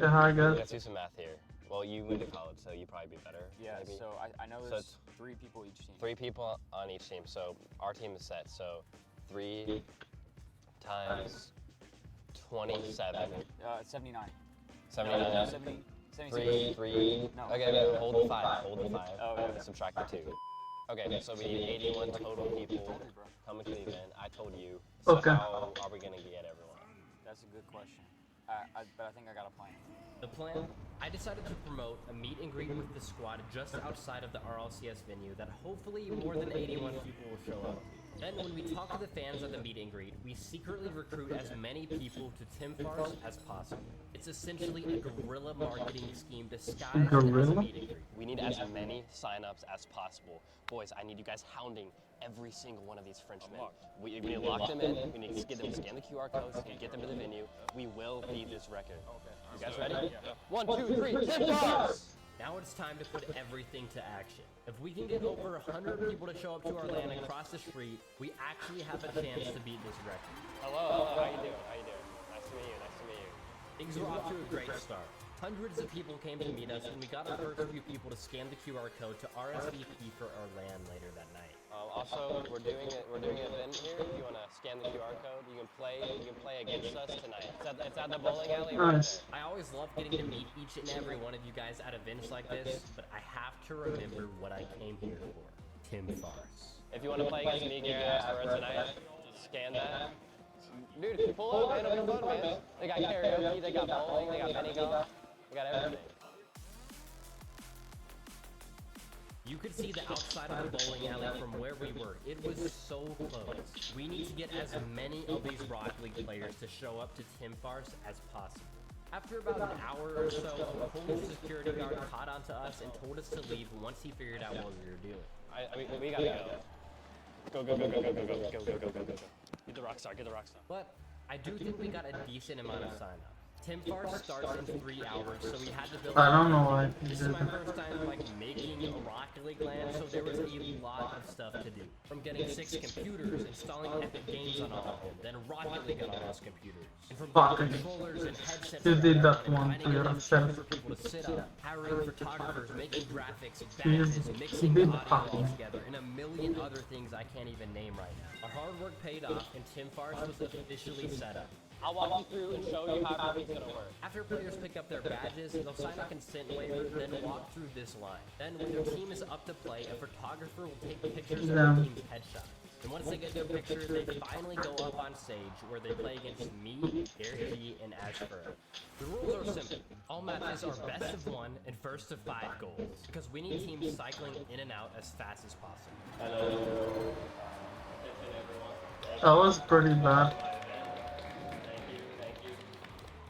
Hi guys. Let's do some math here. Well, you went to college, so you'd probably be better. Yeah, maybe. so I know So there's it's 3 people each team. 3 people on each team. So our team is set. So 3 times 27. 79. 79. No, 70, 3, 76. 3. No. Okay, no, hold the 5. Hold the 5. Oh, yeah. Subtract the 2. Okay, so we need 81 total people Told you, bro. coming to the event. I told you. So Okay. how are we going to get everyone? That's a good question. But I think I got a plan. The plan? I decided to promote a meet and greet with the squad just outside of the RLCS venue that hopefully more than 81 people will show up to. Then when we talk to the fans at the meet and greet, we secretly recruit as many people to Timfars as possible. It's essentially a guerrilla marketing scheme disguised as a Guerrilla? meet and greet. We need as many signups as possible. Boys, I need you guys hounding every single one of these Frenchmen. We need to lock them in. We need to get them to scan the QR codes and get them to the venue. We will beat this record. You guys ready? 1, 2, 3, Timfars! Now it's time to put everything to action. If we can get over 100 people to show up to our LAN across the street, we actually have a chance to beat this record. Hello, how you doing? How you doing? Nice to meet you, nice to meet you. Things were off to a great start. Hundreds of people came to meet us, and we got our first few people to scan the QR code to RSVP for our LAN later that night. Also, we're doing an event here. If you want to scan the QR code, you can play against us tonight. It's at the bowling alley. Nice. I always love getting to meet each and every one of you guys at events like this, but I have to remember what I came here for. Timfars. If you want to play against me, Gary Asper tonight, scan that. Dude, if you pull up, man, it'll be fun, man. They got karaoke, they got bowling, they got mini golf, they got everything. You could see the outside of the bowling alley from where we were. It was so close. We need to get as many of these Rocket League players to show up to Timfars as possible. After about an hour or so, a Polish security guard caught onto us and told us to leave once he figured out what we were doing. We gotta go. Go. Get the rockstar, But I do think we got a decent amount of sign-up. Timfars starts in 3 hours, so we had to build. I don't know why. This is my first time making a Rocket League LAN, so there was a lot of stuff to do. From getting 6 computers, installing Epic Games on all of them, then Rocket League on all those computers, and from Fucking- controllers and headsets. You did that and one finding to enough yourself. for people to sit up, hiring photographers, making graphics, You badges, mixing the did audio fucking- all together, and a million other things I can't even name right now. Our hard work paid off, and Timfars was officially set up. I'll walk you through and show you how everything's gonna work. After players pick up their badges, they'll sign a consent waiver, then walk through this line. Then when their team is up to play, a photographer will take pictures of their team's headshots. And once they get their picture, they finally go up on stage where they play against me, Gary G, and Ashford. The rules are simple. All matches are best of 1 and first of 5 goals, because we need teams cycling in and out as fast as possible. That was pretty bad.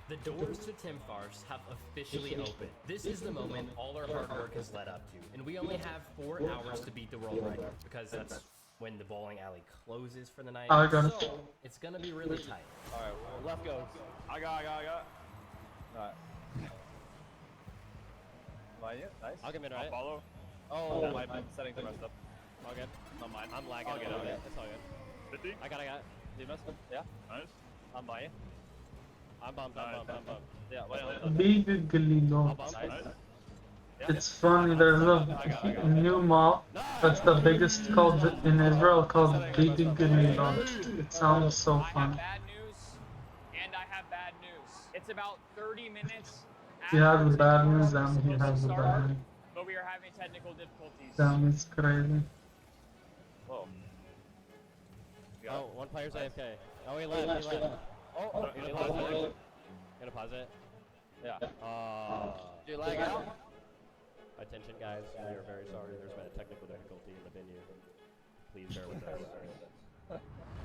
The doors to Timfars have officially opened. This is the moment all our hard work has led up to, and we only have 4 hours to beat the world record, because that's when the bowling alley closes for the night. I got it. So, it's gonna be really tight. Alright, left goes. I got. Alright. Line you? Nice. I'll come in, right? Follow. Oh, My settings are messed up. all good. Not mine. I'm lagging. I'll get all it. good. It's all good. 50? I got. Do you mess up? Yeah? Nice. I'm by you. I'm bumped. Yeah, wait on Big I'll Galino. bump. Nice. It's funny, there's a new mob that's the biggest called in Israel called Big Galino. It sounds so I have fun. bad news, and I have bad news. It's about 30 minutes He has the after bad Timfars news is and he supposed to has the start, bad news. but we are having technical difficulties. Damn, it's crazy. Whoa. Oh, one player's AFK. Oh, he left. Oh, You gonna pause it? Gonna pause it? yeah. Do you lag out? Attention, guys. We are very sorry. There's been a technical difficulty in the venue. Please bear with us.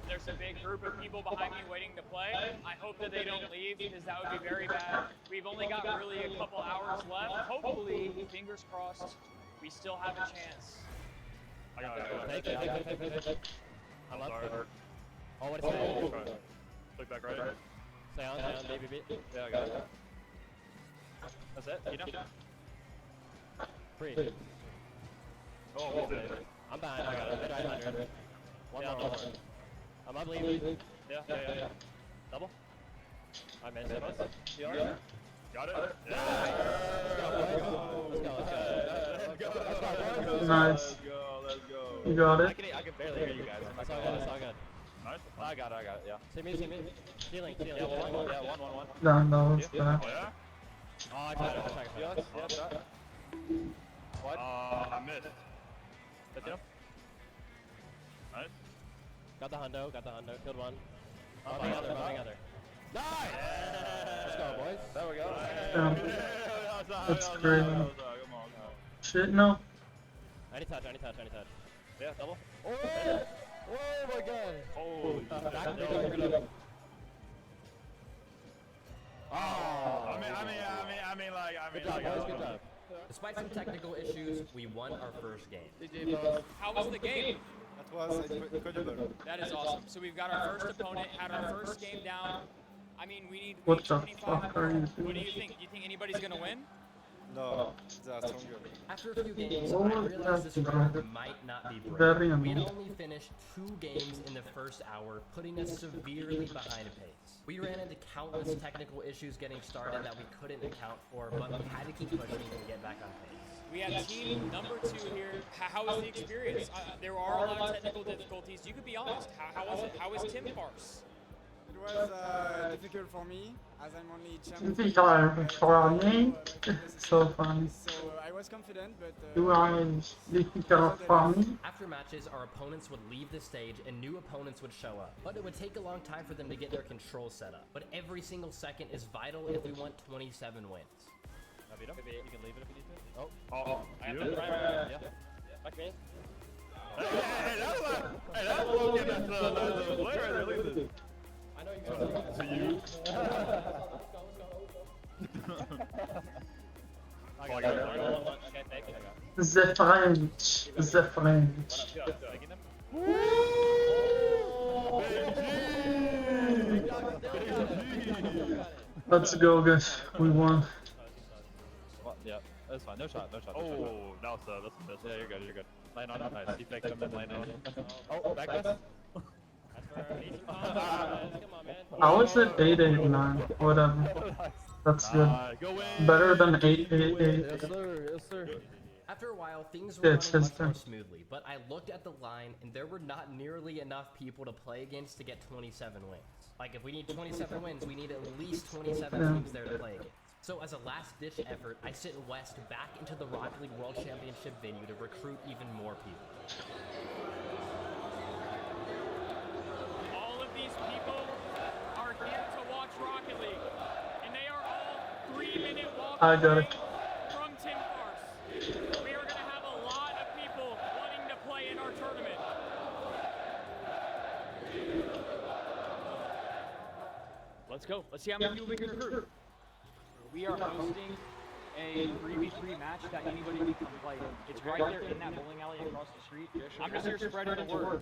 There's a big group of people behind me waiting to play. I hope that they don't leave because that would be very bad. We've only got really a couple hours left. Hopefully, fingers crossed, we still have a chance. I got it. Take. I'm up. Oh, what is that? Click back right. Stay on, BBB. Yeah, I got it. That's it? You know? Free. Oh, okay. I'm behind. I got it. 900. One more. I'm up, leaving. Yeah. Double? I missed it. You are? Got it? Nice. Let's go. You got I it. can barely hear you guys. It's all good, it's all good. Nice. I got it, yeah. See me. Healing. Yeah, one. Down, that was bad. Oh, yeah? Oh, I tried it. Felix, yeah, shot. What? I missed. That's him? Nice. Got the hundo. Killed one. Bombing other. Nice! Let's go, boys. There we go. Down. That's crazy. Come on. Shit, no. Any touch. Yeah, double. Oh my god. Holy shit. Back there. I mean, Good job, boys. Good job. Despite some technical issues, we won our first game. How was the game? That was incredible. That is awesome. So we've got our first opponent, had our first game down. I mean, we need What the 25 fuck are you What do doing? you think? You think anybody's gonna win? No, they are stronger. After a few games, What I was realized that, this bro? road might not be Very great. We had annoying. only finished 2 games in the first hour, putting us severely behind pace. We ran into countless technical issues getting started that we couldn't account for, but we had to keep pushing and get back on pace. We have team number 2 here. How was the experience? There are a lot of technical difficulties. You could be honest. How was it? How was Tim Farce? It was difficult for me, as I'm only champion. Difficult for me. So funny. So I was confident, but You are difficult for me. After matches, our opponents would leave the stage and new opponents would show up. But it would take a long time for them to get their controls set up. But every single second is vital if we want 27 wins. You can leave it if you need to. Oh. Oh, I you? got the right. Yeah. Back me. Hey, that's a little bit of the player right there. Look at this. I know you're To you. I got it. Okay, thank you. The French. The French. Taking them. Let's go, guys. We won. What? Yeah, that's fine. No shot. Oh, that's a miss. Yeah, you're good. Land on it. Nice. He faked him and landed on it. Oh, back us. That's for 18 pounds. Come on, man. How is it 889? Whatever. That's good. Go in. Better than 888. Yes, sir. After a while, things were Yeah, running much sister. more smoothly, but I looked at the line and there were not nearly enough people to play against to get 27 wins. Like, if we need 27 wins, we need at least 27 Yeah. teams there to play against. So as a last-ditch effort, I sent West back into the Rocket League World Championship venue to recruit even more people. All of these people are here to watch Rocket League, and they are all 3-minute walk I got away it. from Tim Farce. We are going to have a lot of people wanting to play in our tournament. Let's go. Let's see how many people we can recruit. We are hosting a 3v3 match that anybody can come play. It's right there in that bowling alley across the street. I'm just here spreading the word.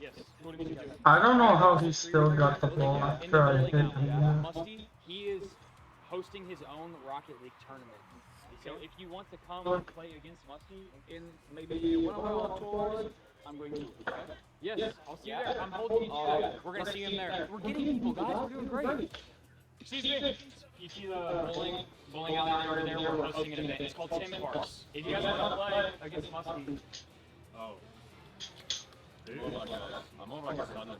Yes. I don't know how he still got the ball after I hit him. Musty, he is hosting his own Rocket League tournament. So if you want to come and play against Musty in maybe one-on-one tours, I'm going to. Yes, I'll see you there. I'm holding you to that. We're going to see him there. We're getting people, guys. We're doing great. Excuse me. You see the bowling alley over there? We're hosting an event. It's called Tim Farce. If you guys want to play against Musty, Oh. Dude. I'm over my son.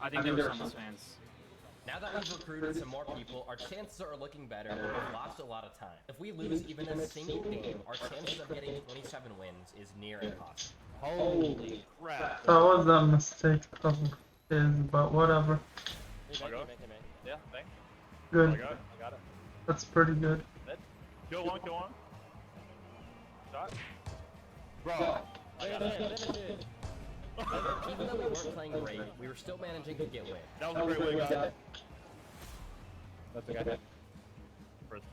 I think there were some fans. Now that we've recruited some more people, our chances are looking better, but we've lost a lot of time. If we lose even a single game, our chances of getting 27 wins is near impossible. Holy crap. That was a mistake of his, but whatever. Yeah, thanks. Good. I got it. I got it. That's pretty good. Kill one. Shot. Bro. Even though we weren't playing great, we were still managing to get wins. That was a great way, guys. That's the guy. First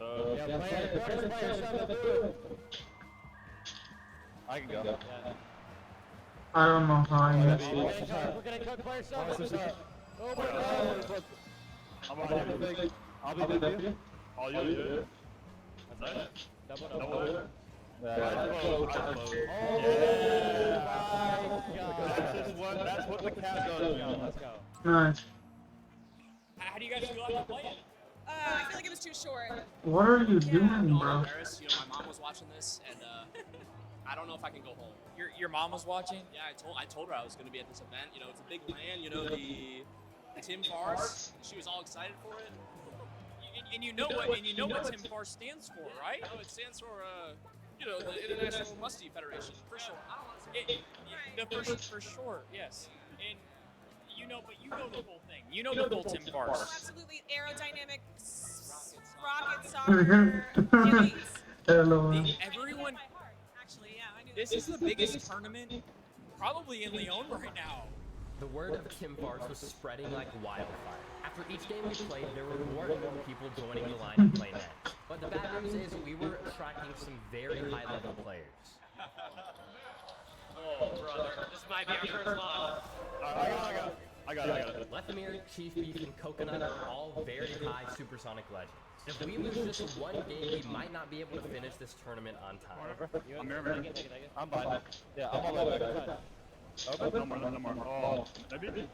I can go. I don't know how I missed it. We're gonna cook player 7. Oh my god. I'm on you. I'll be with you. All you. That's it. Double. That's what the cat does. Let's go. Nice. How do you guys feel after playing? I feel like it was too short. What are you doing, bro? Embarrassed. You know, my mom was watching this, and I don't know if I can go home. Your mom was watching? Yeah, I told her I was going to be at this event. You know, it's a big land. You know, the Tim Fars. She was all excited for it. And you know what Tim Fars stands for, right? You know, it stands for you know, the International Musty Federation. For sure. I don't know. For sure, yes. And you know the whole thing. You know the full Tim Fars. Oh, absolutely. Aerodynamic, rocket soccer, Achilles. Hello. Everyone. By heart, actually, yeah, I knew This is the biggest tournament probably in Lyon right now. The word of Tim Fars was spreading like wildfire. After each game we played, there were more and more people joining the line to play net. But the bad news is we were attracting some very high-level players. Oh, brother. This might be our first loss. I got it. Lephamir, Chief Beef, and Coconut are all very high supersonic legends. If we lose just one game, we might not be able to finish this tournament on time. I'm here, I'm fine. Yeah, I'm all the way back. Okay, no more. Oh, maybe?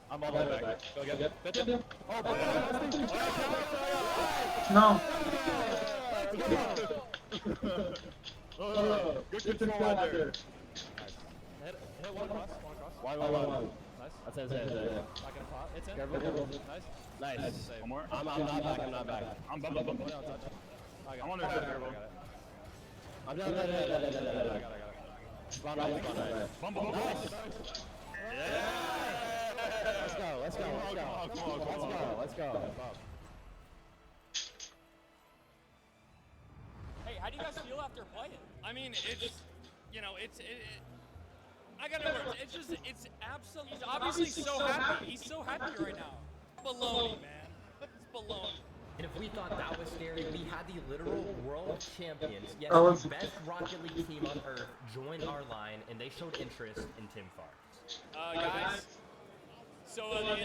I'm all the way back. Go get it. Oh, No. Good control out there. Hit one cross. Why? Nice. That's it. Not gonna pop. It's in. Careful. Nice. One more. I'm not back. I'm bum. I'm on their head, careful. I'm down. I got it. Spawn right. Bum. Let's go. Hey, how do you guys feel after playing? I mean, it's, you know, I gotta work. It's absolutely. He's obviously so happy. He's so happy right now. Baloney, man. It's baloney. And if we thought that was scary, we had the literal world champions, yes, Oh, it's- the best Rocket League team on Earth, join our line, and they showed interest in Tim Fars. Guys, so the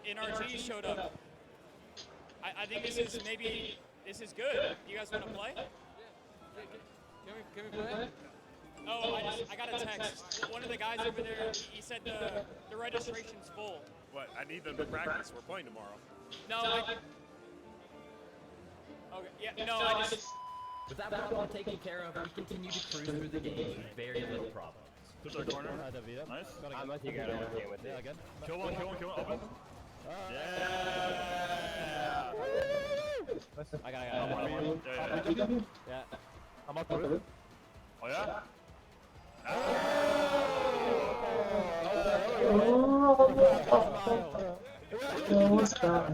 NRG showed up. I think this is good. You guys want to play? Can we play? Oh, I got a text. One of the guys over there, he said the registration's full. What? I need them to practice. We're playing tomorrow. No, okay, yeah, no, I just. With that problem taken care of, we continue to cruise through the game with very little problems. To the corner. Nice. I'm with you guys. Yeah, good. Kill one. Open. Yeah. I got it. Yeah. I'm up to it. Oh yeah? What's that?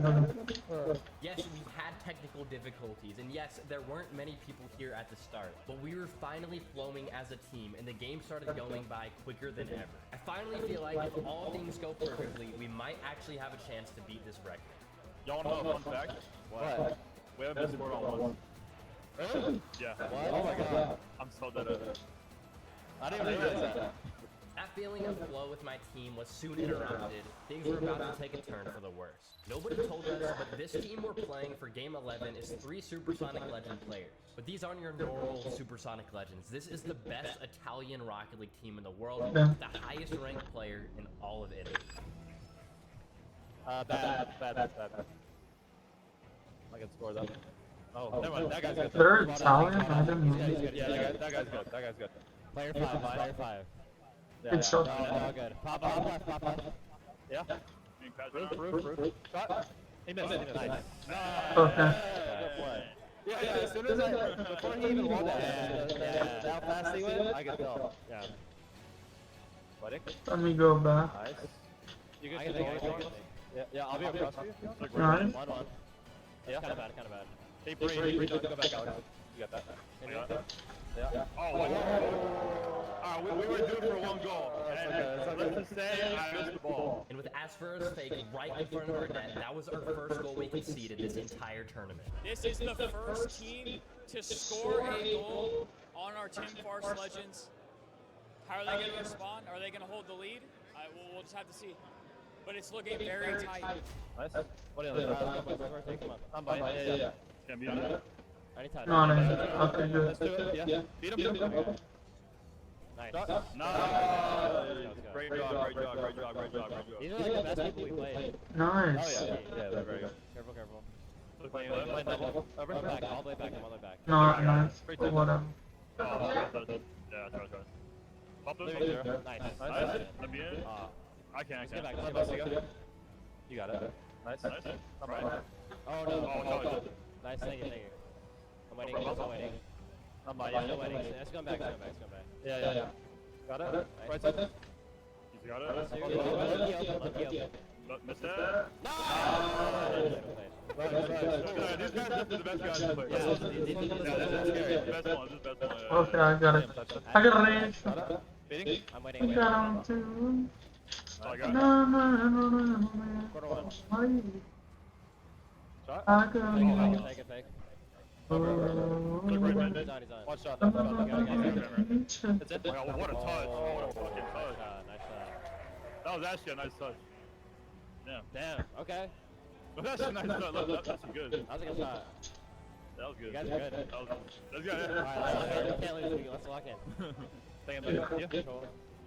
Yes, we had technical difficulties, and yes, there weren't many people here at the start, but we were finally flowing as a team, and the game started going by quicker than ever. I finally feel like if all things go perfectly, we might actually have a chance to beat this record. Y'all know a fun fact? What? We haven't been scored on one. Really? Yeah. What? Oh my god. I'm so dead at it. I didn't even realize that. That feeling of flow with my team was soon interrupted. Things were about to take a turn for the worse. Nobody told us, but this team we're playing for Game 11 is 3 Supersonic Legend players. But these aren't your normal Supersonic Legends. This is the best Italian Rocket League team in the world, the highest ranked player in all of Italy. Bad. I can score though. Oh, never mind. That guy's good. They're Italian? I didn't know. He's good. Yeah, that guy's good. Player 5. Good shot. No, good. Pop. Yeah. Roof. Shot. He missed. Nice. Okay. Good play. Yeah, as soon as before he even won that, how fast he went, I could tell. Yeah. What? Let me go back. Nice. You can take it. Yeah, I'll be across for you. Alright. 1-1. Yeah. Kind of bad. Hey, Bree, go back, Alex. You got that. Yeah. Oh, we were due for one goal. And let's just say I missed the ball. And with Asfero's fake right in front of our net, that was our first goal we conceded this entire tournament. This is the first team to score a goal on our Tim Fars Legends. How are they going to respond? Are they going to hold the lead? We'll just have to see. But it's looking very tight. Nice. What are you doing? I'm buying. Yeah. Can be on it. Anytime. No, no. Okay, good. Let's do it. Yeah. Beat him. Nice. Nice. Great job. These are like the best people we played. Nice. Yeah, they're very good. Careful, careful. Playing double. Over. Come back, all the way back, come all the way back. No, nice. Whatever. Yeah, try. Pop them. Living zero. Nice. Nice. Let me in. I can't. Let's get back, let's get back. You got it. Nice. Alright. Oh no. Nice, thank you. I'm waiting, I'm still waiting. I'm by I'm still waiting. Let's go back. Yeah. Got it? Right side. You got it? Lucky open. Missed it? No! Right. These guys are the best guys to play. Yeah, This is scary. Best one. Okay, I got it. I got it. Beating? I'm I waiting. got him too. I got it. No. Quarter one. Shot? I got him. Take it. Look right mid. He's on. One shot. That's it. That's it? Wow, what a touch. What a fucking touch. Nice shot. That was actually a nice touch. Damn, okay. But that's a nice touch. Look, that's good. That was a good shot. That was good. You guys are good. That's good. Alright, let's lock in. We can't lose. Let's lock in. Thank you. Yeah.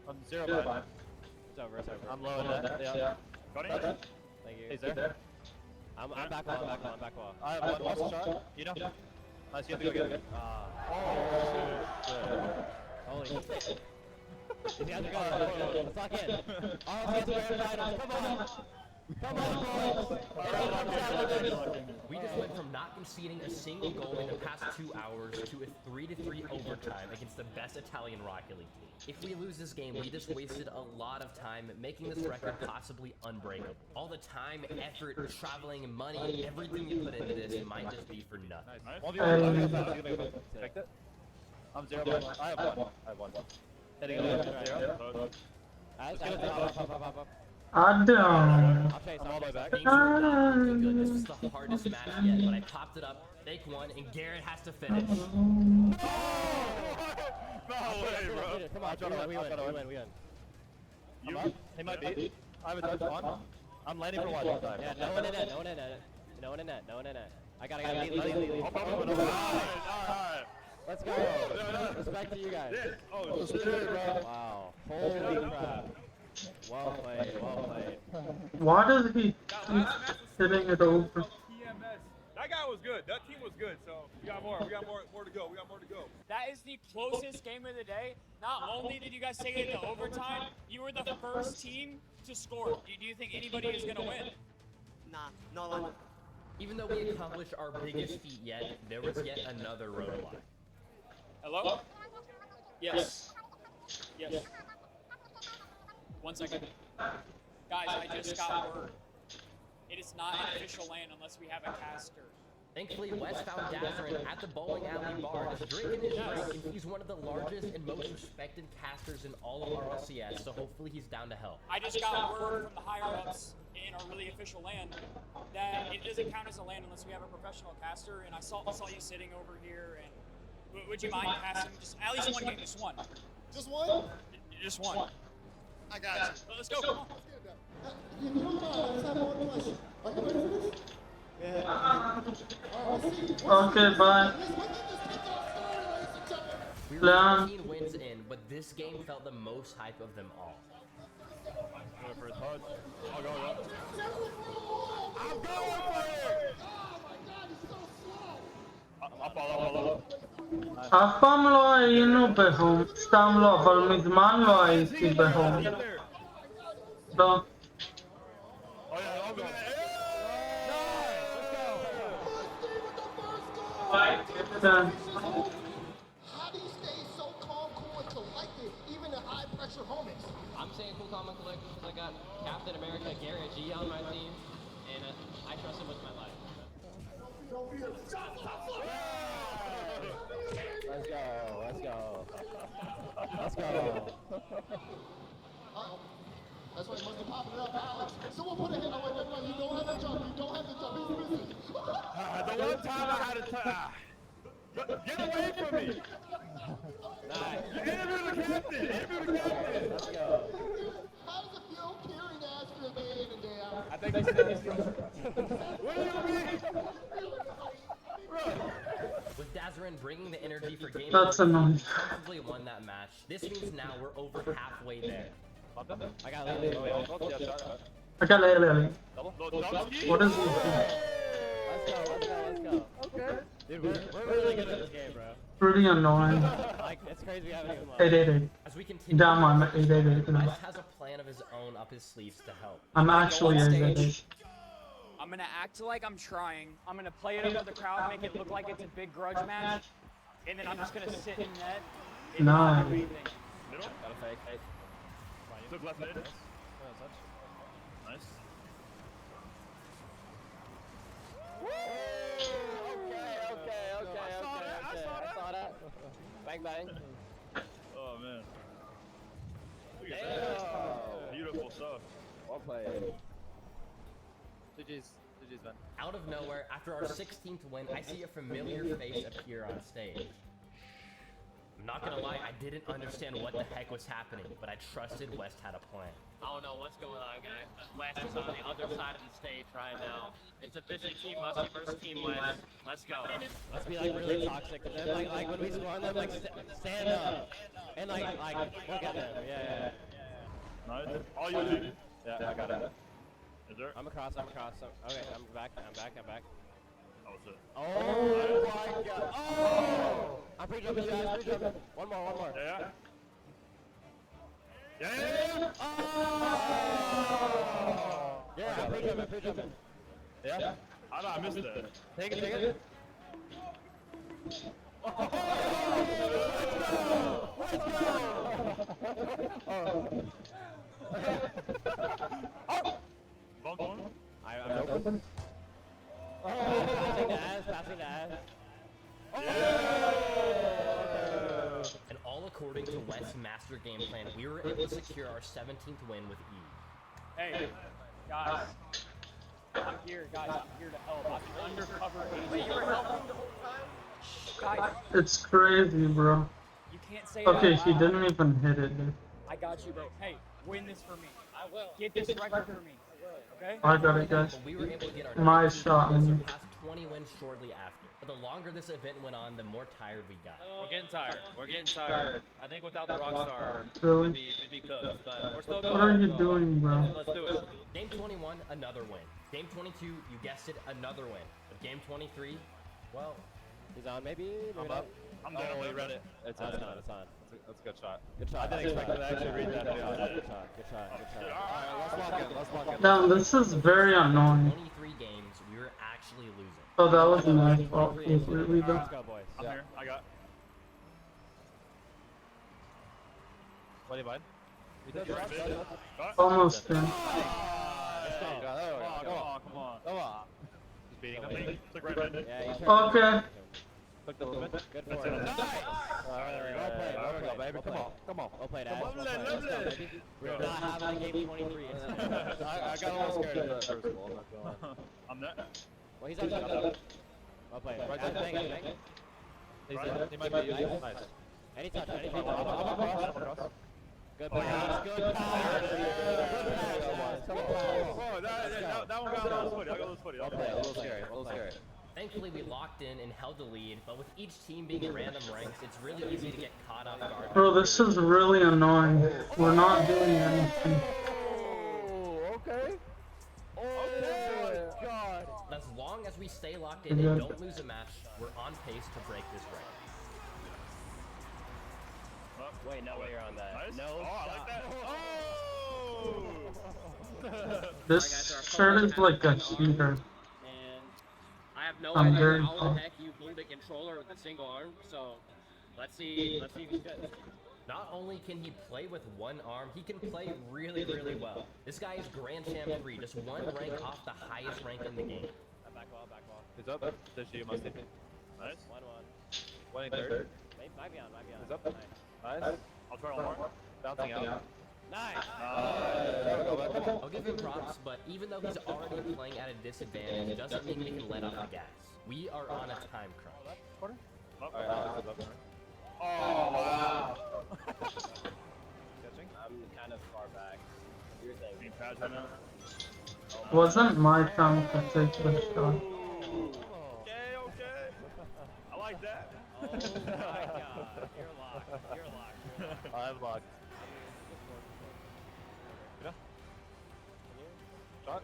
I'm 0 by. It's over. I'm low in that. Yeah. Got it? Thank you. He's there. I'm back wall. I have one last shot. You know? Nice, you have to go get it. Holy shit. These guys are good. Let's lock in. All let's get to grand finals. Come on, boys. We just went from not conceding a single goal in the past 2 hours to a 3-3 overtime against the best Italian Rocket League team. If we lose this game, we just wasted a lot of time making this record possibly unbreakable. All the time, effort, traveling, money, everything you put into this might just be for nothing. Take it. I'm 0 by. I have one. Heading over 0. Pop. I don't. I'll chase. I'm all the way back. Things were not looking good. This was the hardest match yet, but I popped it up, fake one, and Garrett has to finish. No way, bro. Come on, we win. You? He might be. I have a touch on. I'm landing for one time. Yeah, no one in net. I gotta lead. Alright. Let's go. Respect to you guys. Oh, shit, bro. Wow. Holy crap. Well played. Why does he keep hitting it over? That guy was good. That team was good. So we got more to go. That is the closest game of the day. Not only did you guys take it into overtime, you were the first team to score. Do you think anybody is going to win? Nah, no one. Even though we accomplished our biggest feat yet, there was yet another roadblock. Hello? Yes. 1 second. Guys, I just got word. It is not an official land unless we have a caster. Thankfully, Wes found Dazarin at the bowling alley bar, just drinking his drink, and he's one of the largest and most respected casters in all of RLCS, so hopefully he's down to help. I just got word from the higher-ups in our really official land that it doesn't count as a land unless we have a professional caster, and I saw you sitting over here, and would you mind casting just at least one game, just one? Just one? Just one. I got you. Let's go, come on. You don't mind, I just have one question. Are you ready for this? Yeah. Okay, bye. We were Leon. 15 wins in, but this game felt the most hype of them all. Going for a touch. I'll go. I'm going for it! Oh my god, he's so slow! I'll follow. אף פעם לא היינו בהום, סתם לא, אבל מזמן לא הייתי בהום. לא. Oh yeah, I'll go. כן. How do you stay so calm, cool, and collected, even in high-pressure moments? I'm staying cool, calm, and collected because I got Captain America Garrett G on my team, and I trust him with my life. Don't be a shot! Let's go. Uh-oh. That's why you must be popping it up, Alex. Someone put a hit. Oh, wait, no, you don't have to jump. He's busy. The one time I had a touch. Get away from me! Nice. Interview the captain! Let's go. How does it feel carrying Astra day in and day out? I think he's What do you mean? With Mazarin bringing the energy for game That's 14, annoying. comfortably won that match. This means now we're over halfway there. I got Lily. I got Lele. Domsky? What is he doing? Let's go. Okay. Dude, we're really good at this game, bro. Pretty annoying. Like, it's crazy we haven't even lost. 888. As we continue, Down one, 888. West has a plan of his own up his sleeves to help. I'm actually 888. I'm gonna act like I'm trying. I'm gonna play it up to the crowd, make it look like it's a big grudge match, and then I'm just gonna sit in net. And not do Nice. anything. Middle? Got a fake. Took left mid. Nice. Okay. I saw that. Bang bang. Oh man. Look at that. Beautiful stuff. Well played. GG's, man. Out of nowhere, after our 16th win, I see a familiar face appear on stage. I'm not gonna lie, I didn't understand what the heck was happening, but I trusted West had a plan. I don't know what's going on, guys. West is on the other side of the stage right now. It's officially Team Musty versus Team West. Let's go. Let's be like really toxic. And then like when we score on them, like stand up. And like look at them. Yeah. Nice. All you do. Yeah, I got it. Is there? I'm across. Okay, I'm back. That was it. Oh my god. Oh! I'm pre-jumping, guys. Pre-jumping. One more. Yeah. Yeah, I'm pre-jumping. Yeah. I missed that. Take it. Bumped one. I'm open. Passing the ass. And all according to West's master game plan, we were able to secure our 17th win with ease. Hey, guys. I'm here, guys. I'm here to help. I'm undercover agent. Wait, you were helping the whole time? Guys, It's crazy, bro. you can't say Okay, that he out loud. didn't even hit it, dude. I got you, bro. Hey, win this for me. I will. Get this record for me. Okay? I got it, guys. But we were able to get our My 19th shot, win, man. surpassed 20 wins shortly after. But the longer this event went on, the more tired we got. We're getting tired. I think without the Rockstar, Really? we'd be cooked. But we're still What going. are you doing, bro? Let's do it. Game 21, another win. Game 22, you guessed it, another win. But game 23, well, He's on, maybe. I'm up. I'm down. We read it. It's on. That's a good shot. Good shot. I didn't expect him to actually read that. Good shot. Alright, let's lock in. Damn, this is very annoying. 23 games, we were actually losing. Oh, that was my fault. Completely, though. Let's go, boys. I'm here. I got. What do you mind? Almost there. Come on. Just beating him. Took right mid. Okay. Good for it. There we go, baby. Come on. Well played, Ash. Lovely. We're not having a game 23. I got a little scared of that first ball. I'm net. Well, he's on shot. Well played. Right there, bang it. He might be using. Nice. Any touch. I'm across. Good pass. Good pass. Come on. Oh, that one got a little footy. I got a little footy. Well played. A little scary. Thankfully, we locked in and held the lead, but with each team being in random ranks, it's really easy to get caught off guard. Bro, this is really annoying. We're not doing anything. Okay. God. As long as we stay locked in and don't lose a match, we're on pace to break this record. Wait, no way you're on that. Nice. No. Oh, I like that. Oh! This shirt is like a cheater. And I have no I'm idea very how the pumped. heck you hold a controller with a single arm. So let's see if he's good. Not only can he play with one arm, he can play really, really well. This guy is Grand Champ 3, just one rank off the highest rank in the game. Back ball. He's up. This you must have. Nice. 1-1. Winning third. Might be on. He's up. Nice. I'll try one more. Bouncing out. Nice. I'll give him props, but even though he's already playing at a disadvantage, it doesn't mean we can let off the gas. We are on a time crunch. Oh, wow. I'm kind of far back. Your thing. Being patched right now. Wasn't my time to take the shot. Okay. I like that. Oh my god. You're locked. You're locked. You're locked. I'm locked. Yeah. Shot.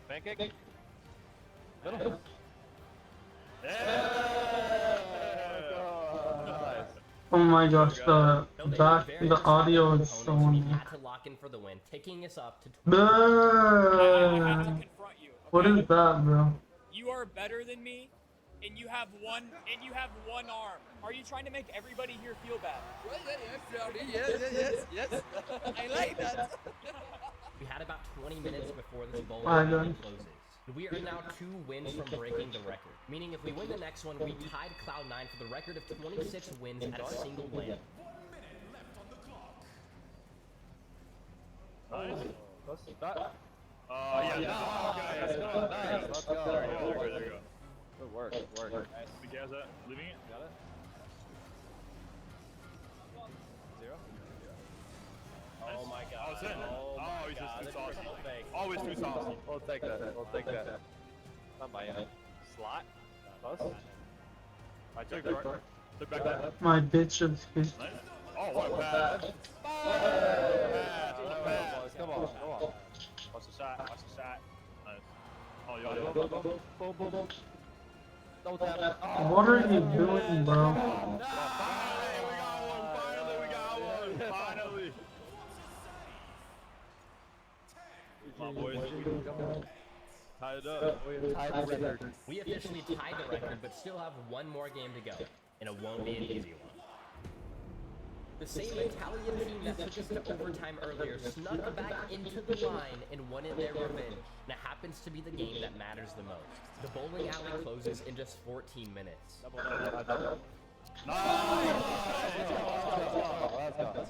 Pancake. Middle. Yeah. Nice. Oh my gosh, the audio is so We annoying. had to lock in for the win, taking us up to I have to Bruh. confront you. What okay? is that, bro? You are better than me, and you have one arm. Are you trying to make everybody here feel bad? Yes. I like that. We had about 20 minutes before this bowling My alley God. closes. We are now 2 wins from breaking the record, meaning if we win the next one, we tied Cloud9 for the record of 26 wins at a single LAN. Nice. That. Yeah. Nice. Let's go. There you go. Good work. Nice. Big guys that. Leaving it. Got it. 0. Oh my god. Oh, it's in. Oh my He's god. just too This is saucy. so fake. Always too saucy. We'll take that. Not my end. Slot. Plus. I took back that. My bitch is Nice. Oh, what a pass. Pass. Come on. Watch the shot. Nice. Oh, yo. Boom. Double tap. What are you doing, bro? Finally, we got one. Finally. Come on, boys. Tied it up. Tied the record. We officially tied the record, but still have one more game to go, and it won't be an easy one. The same Italian team that took us to overtime earlier snuck back into the line and wanted their revenge. And it happens to be the game that matters the most. The bowling alley closes in just 14 minutes. Let's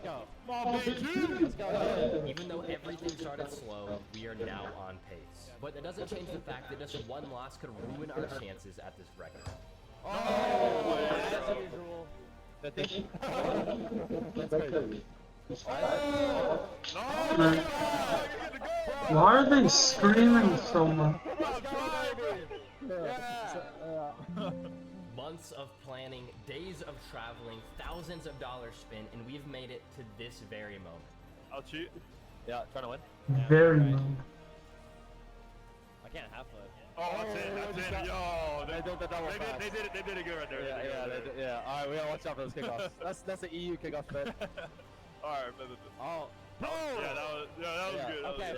go. Come on, baby. Even though everything started slow, we are now on pace. But that doesn't change the fact that just one loss could ruin our chances at this record. As usual. That's crazy. Why are they screaming so much? Months of planning, days of traveling, thousands of dollars spent, and we've made it to this very moment. I'll cheat. Yeah, trying to win. Very low. I can't half it. Oh, that's it. Yo, they did it good right there. Yeah. All right, we gotta watch out for those kickoffs. That's an EU kickoff fit. All right, Oh. yeah, that was good. Okay.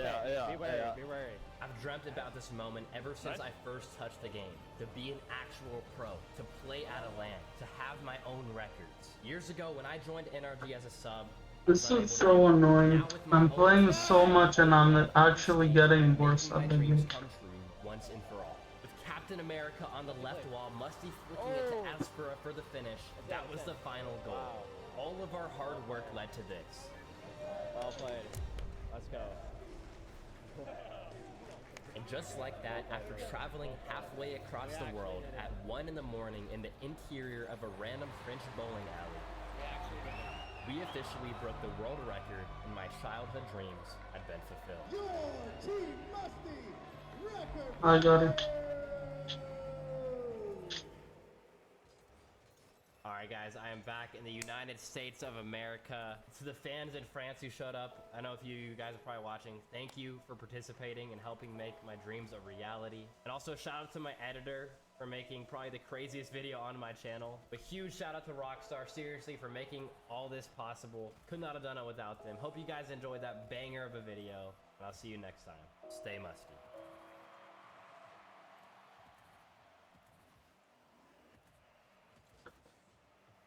Be wary. yeah. Be wary. I've dreamt about this moment ever since I first touched the game. To be an actual pro, to play at a LAN, to have my own records. Years ago when I joined NRG as a sub, This is so annoying. I'm playing so much and I'm actually getting worse my at the dreams game. come true once and for all. With Captain America on the left wall, Musty flicking it to Aspera for the finish, that was the final goal. All of our hard work led to this. Well played. Let's go. And just like that, after traveling halfway across the world at 1 in the morning in the interior of a random French bowling alley, we officially broke the world record and my childhood dreams had been fulfilled. Your team Musty record. I got it. Alright guys, I am back in the United States of America. To the fans in France who showed up, I know if you guys are probably watching, thank you for participating and helping make my dreams a reality. And also shout out to my editor for making probably the craziest video on my channel. A huge shout out to Rockstar, seriously, for making all this possible. Could not have done it without them. Hope you guys enjoyed that banger of a video, and I'll see you next time. Stay musty.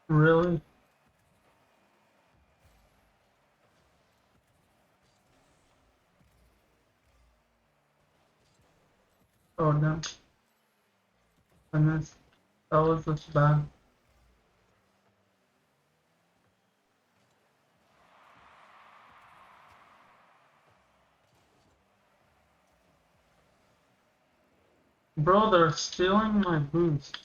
Really? Oh no. I missed. That was just bad. Bro, they're stealing my boost.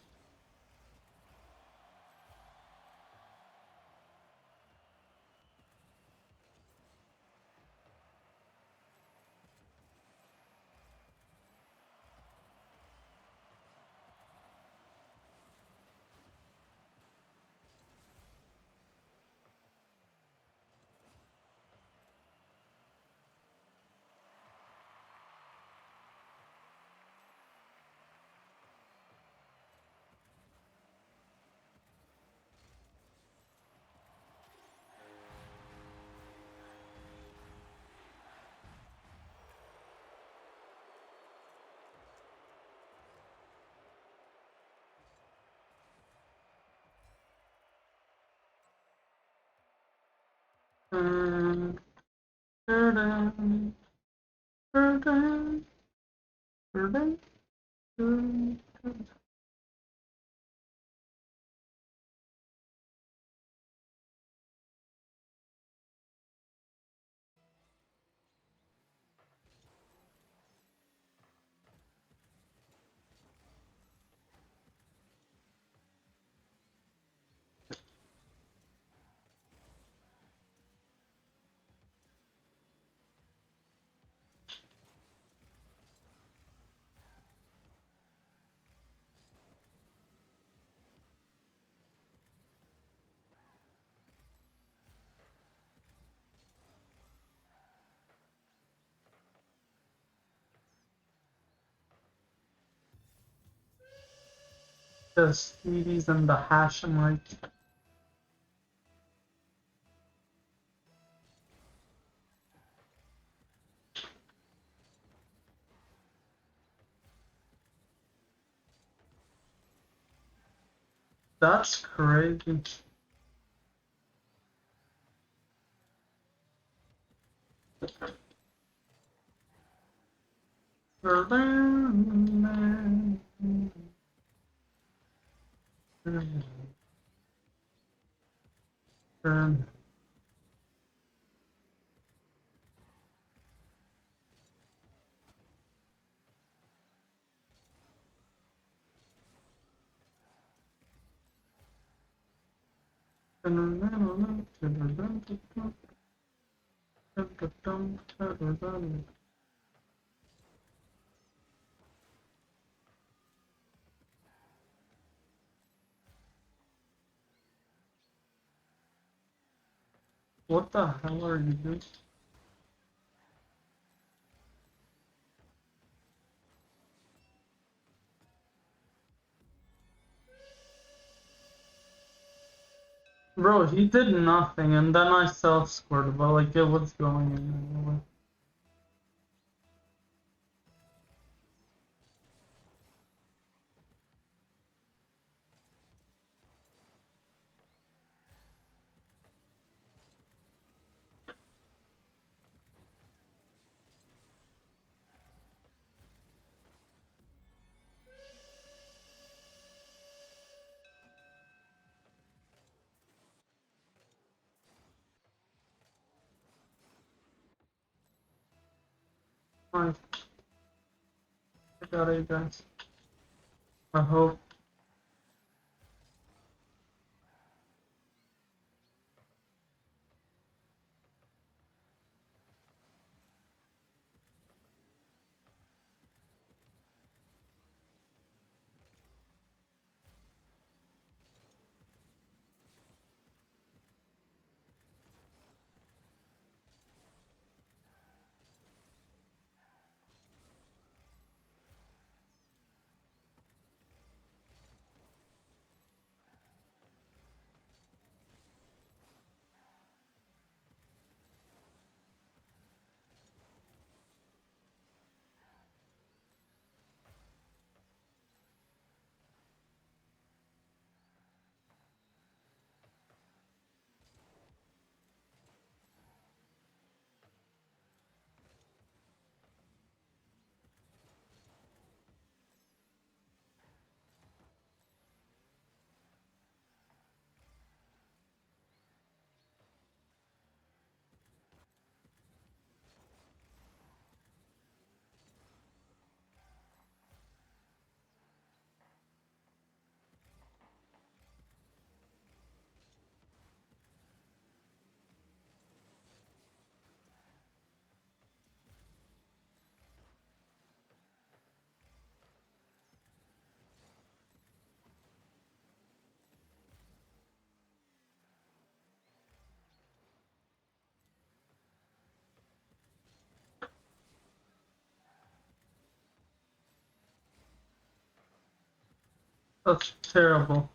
Dun, dun, dun, dun, dun, dun, dun, dun. The Sweeties and the Hashemites. That's crazy. What the hell are you doing? Bro, he did nothing, and then I self-scored, but like, it was going in. I got it, guys. I hope. That's terrible.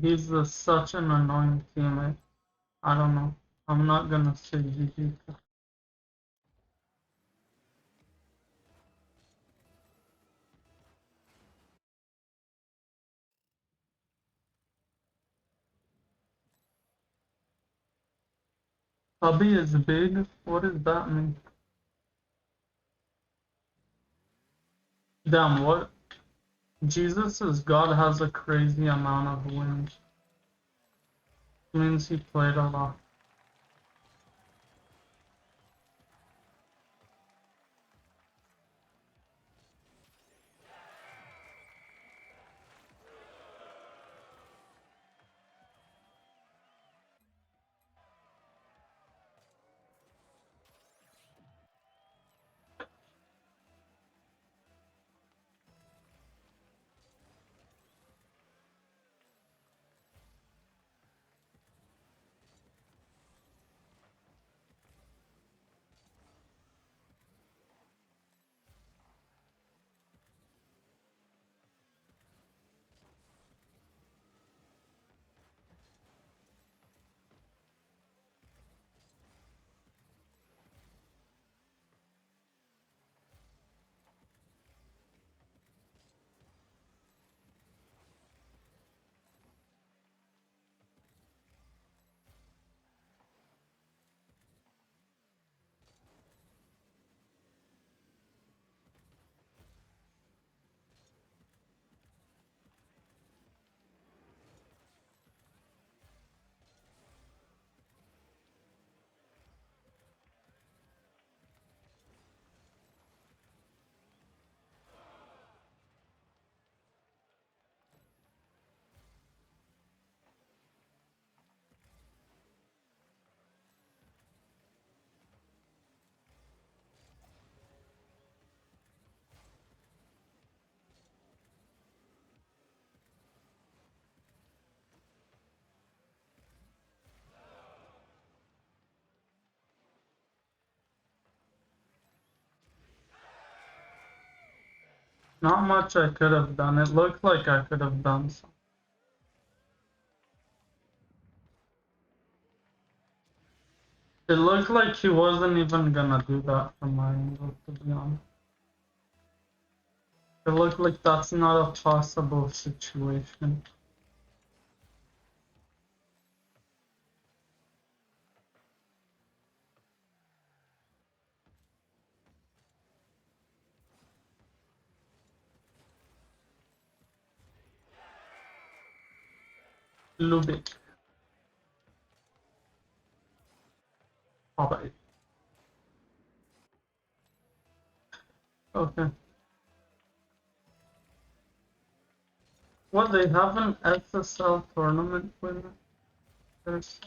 He's such an annoying teammate. I don't know. I'm not gonna say GG. Hubby is big? What does that mean? Damn, what? Jesus' God has a crazy amount of wins. Means he played a lot. Not much I could have done. It looked like I could have done something. It looked like he wasn't even gonna do that from my angle, to be honest. It looked like that's not a possible situation. Lubick. Alright. Okay. What, they have an SSL tournament winner? There's...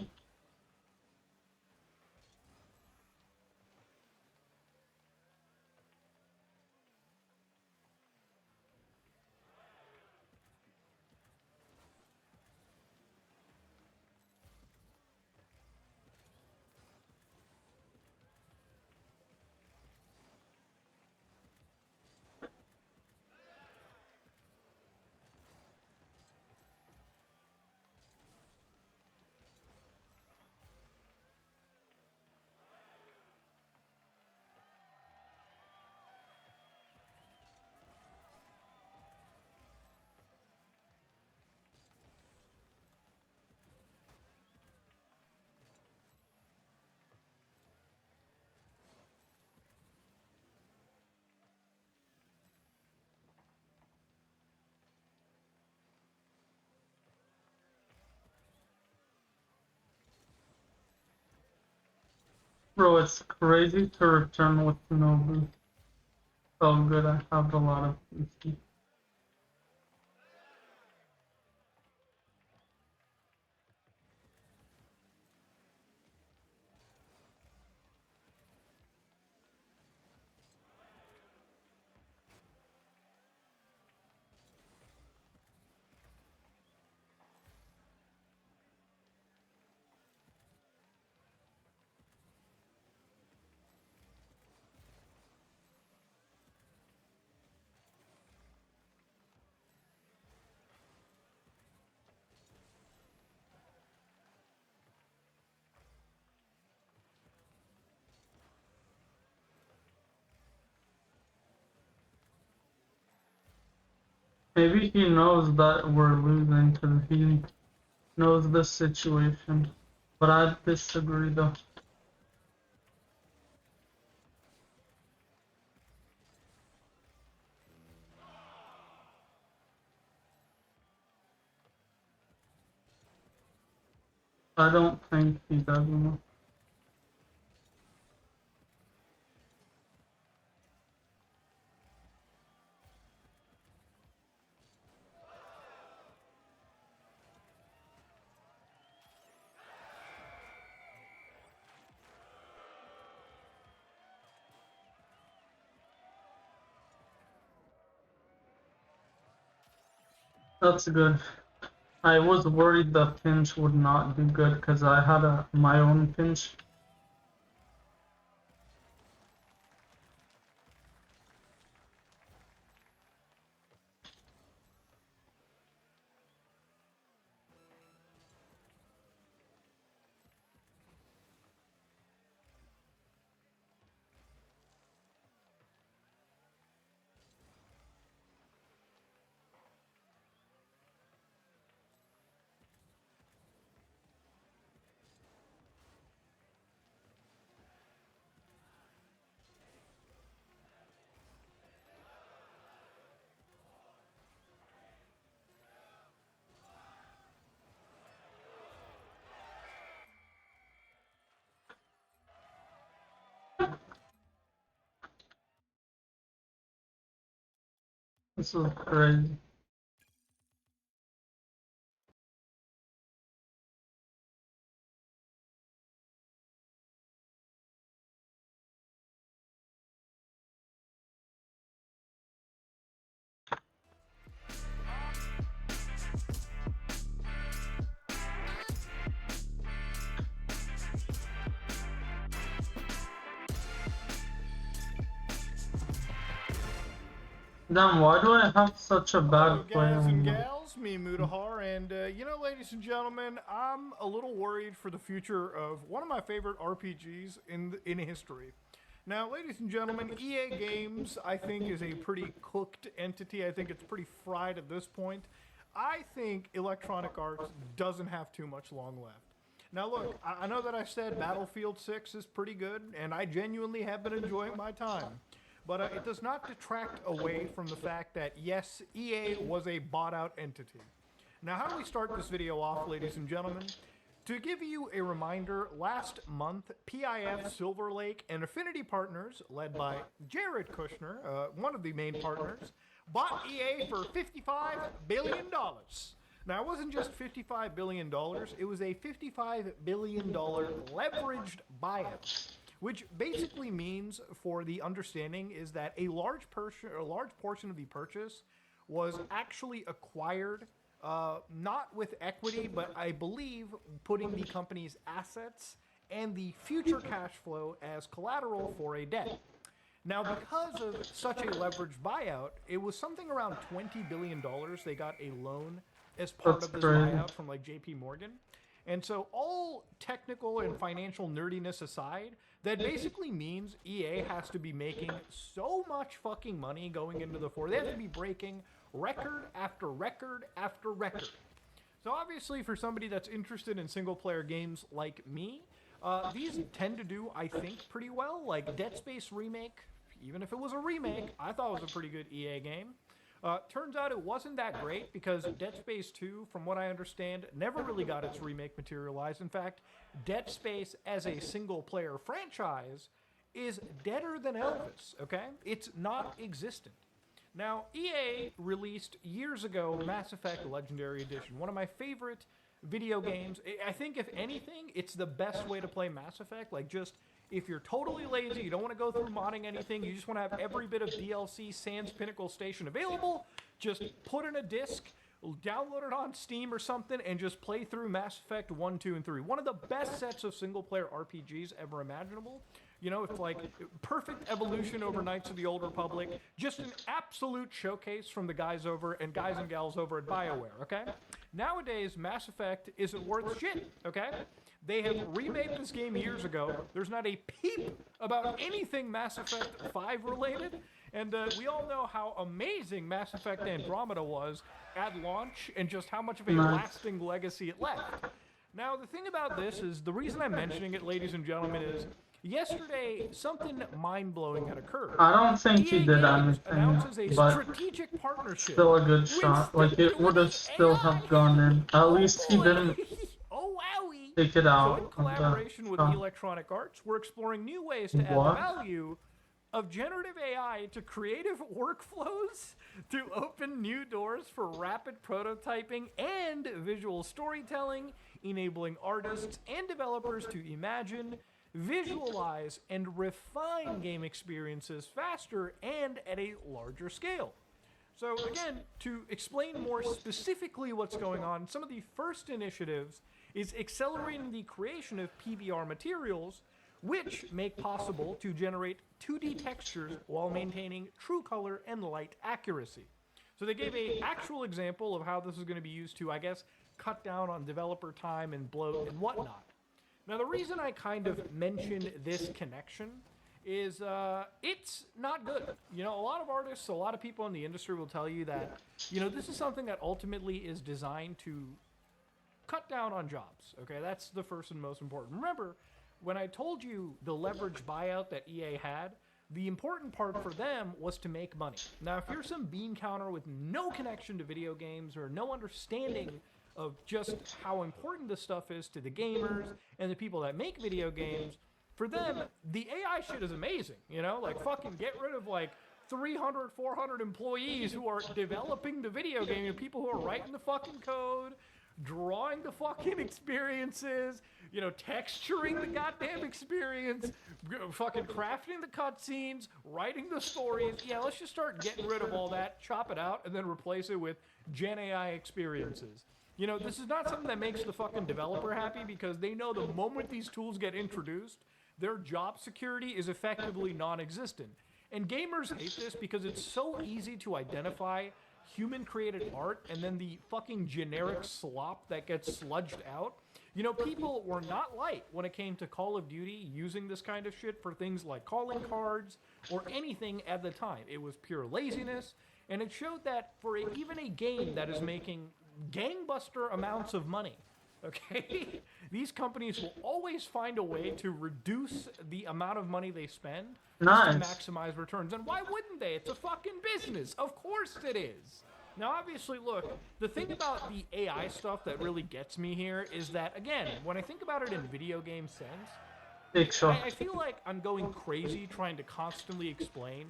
Bro, it's crazy to return with no boost. Oh good, I have a lot of boosty. Maybe he knows that we're losing because he knows the situation. But I disagree though. I don't think he does know. That's good. I was worried the pinch would not do good because I had my own pinch. This is crazy. Damn, why do I have such a bad play Guys on and the- gals, me Mutahar, and you know, ladies and gentlemen, I'm a little worried for the future of one of my favorite RPGs in history. Now, ladies and gentlemen, EA Games, I think, is a pretty cooked entity. I think it's pretty fried at this point. I think Electronic Arts doesn't have too much long left. Now, look, I know that I said Battlefield 6 is pretty good, and I genuinely have been enjoying my time. But it does not detract away from the fact that, yes, EA was a bought-out entity. Now, how do we start this video off, ladies and gentlemen? To give you a reminder, last month, PIF, Silver Lake, and Affinity Partners, led by Jared Kushner, one of the main partners, bought EA for $55 billion. Now, it wasn't just $55 billion, it was a $55 billion leveraged buyout. Which basically means, for the understanding, is that a large portion of the purchase was actually acquired, not with equity, but I believe putting the company's assets and the future cash flow as collateral for a debt. Now, because of such a leveraged buyout, it was something around $20 billion they got a loan as part of this buyout from like JP Morgan. And so all technical and financial nerdiness aside, that basically means EA has to be making so much fucking money going into the fourth. They have to be breaking record after record after record. So obviously for somebody that's interested in single-player games like me, these tend to do, I think, pretty well. Like Dead Space Remake, even if it was a remake, I thought it was a pretty good EA game. Turns out it wasn't that great because Dead Space 2, from what I understand, never really got its remake materialized. In fact, Dead Space as a single-player franchise is deader than Elvis, okay? It's not existent. Now, EA released years ago Mass Effect Legendary Edition, one of my favorite video games. I think, if anything, it's the best way to play Mass Effect. Like, just, if you're totally lazy, you don't want to go through modding anything, you just want to have every bit of DLC Sans Pinnacle Station available, just put in a disc, download it on Steam or something, and just play through Mass Effect 1, 2, and 3. One of the best sets of single-player RPGs ever imaginable. You know, it's like perfect evolution over Knights of the Old Republic. Just an absolute showcase from the guys and gals over at BioWare, okay? Nowadays, Mass Effect isn't worth shit, okay? They have remade this game years ago. There's not a peep about anything Mass Effect 5 related. And we all know how amazing Mass Effect Andromeda was at launch and just how much of a lasting legacy it left. Now, the thing about this is, the reason I'm mentioning it, ladies and gentlemen, is yesterday something mind-blowing had occurred. I don't think he did announces anything, a but strategic partnership. still a good shot. Like, it would have still have gone in. At least he didn't take it So out. in collaboration with Electronic Arts, we're exploring new ways to add the What? value of generative AI to creative workflows to open new doors for rapid prototyping and visual storytelling, enabling artists and developers to imagine, visualize, and refine game experiences faster and at a larger scale. So again, to explain more specifically what's going on, some of the first initiatives is accelerating the creation of PBR materials, which make possible to generate 2D textures while maintaining true color and light accuracy. So they gave an actual example of how this is going to be used to, I guess, cut down on developer time and bloat and whatnot. Now, the reason I kind of mentioned this connection is it's not good. You know, a lot of artists, a lot of people in the industry will tell you that, you know, this is something that ultimately is designed to cut down on jobs. Okay, that's the first and most important. Remember, when I told you the leverage buyout that EA had, the important part for them was to make money. Now, if you're some bean counter with no connection to video games or no understanding of just how important this stuff is to the gamers and the people that make video games, for them, the AI shit is amazing, you know? Like, fucking get rid of, like, 300, 400 employees who are developing the video game, and people who are writing the fucking code, drawing the fucking experiences, you know, texturing the goddamn experience, fucking crafting the cutscenes, writing the stories. Yeah, let's just start getting rid of all that, chop it out, and then replace it with Gen AI experiences. You know, this is not something that makes the fucking developer happy, because they know the moment these tools get introduced, their job security is effectively non-existent. And gamers hate this because it's so easy to identify human-created art and then the fucking generic slop that gets sludged out. You know, people were not light when it came to Call of Duty using this kind of shit for things like calling cards or anything at the time. It was pure laziness, and it showed that for even a game that is making gangbuster amounts of money, okay, these companies will always find a way to reduce the amount of money they spend to maximize returns. And why wouldn't they? It's a fucking business. Of course it is. Now, obviously, look, the thing about the AI stuff that really gets me here is that, again, when I think about it in video game sense, I feel like I'm going crazy trying to constantly explain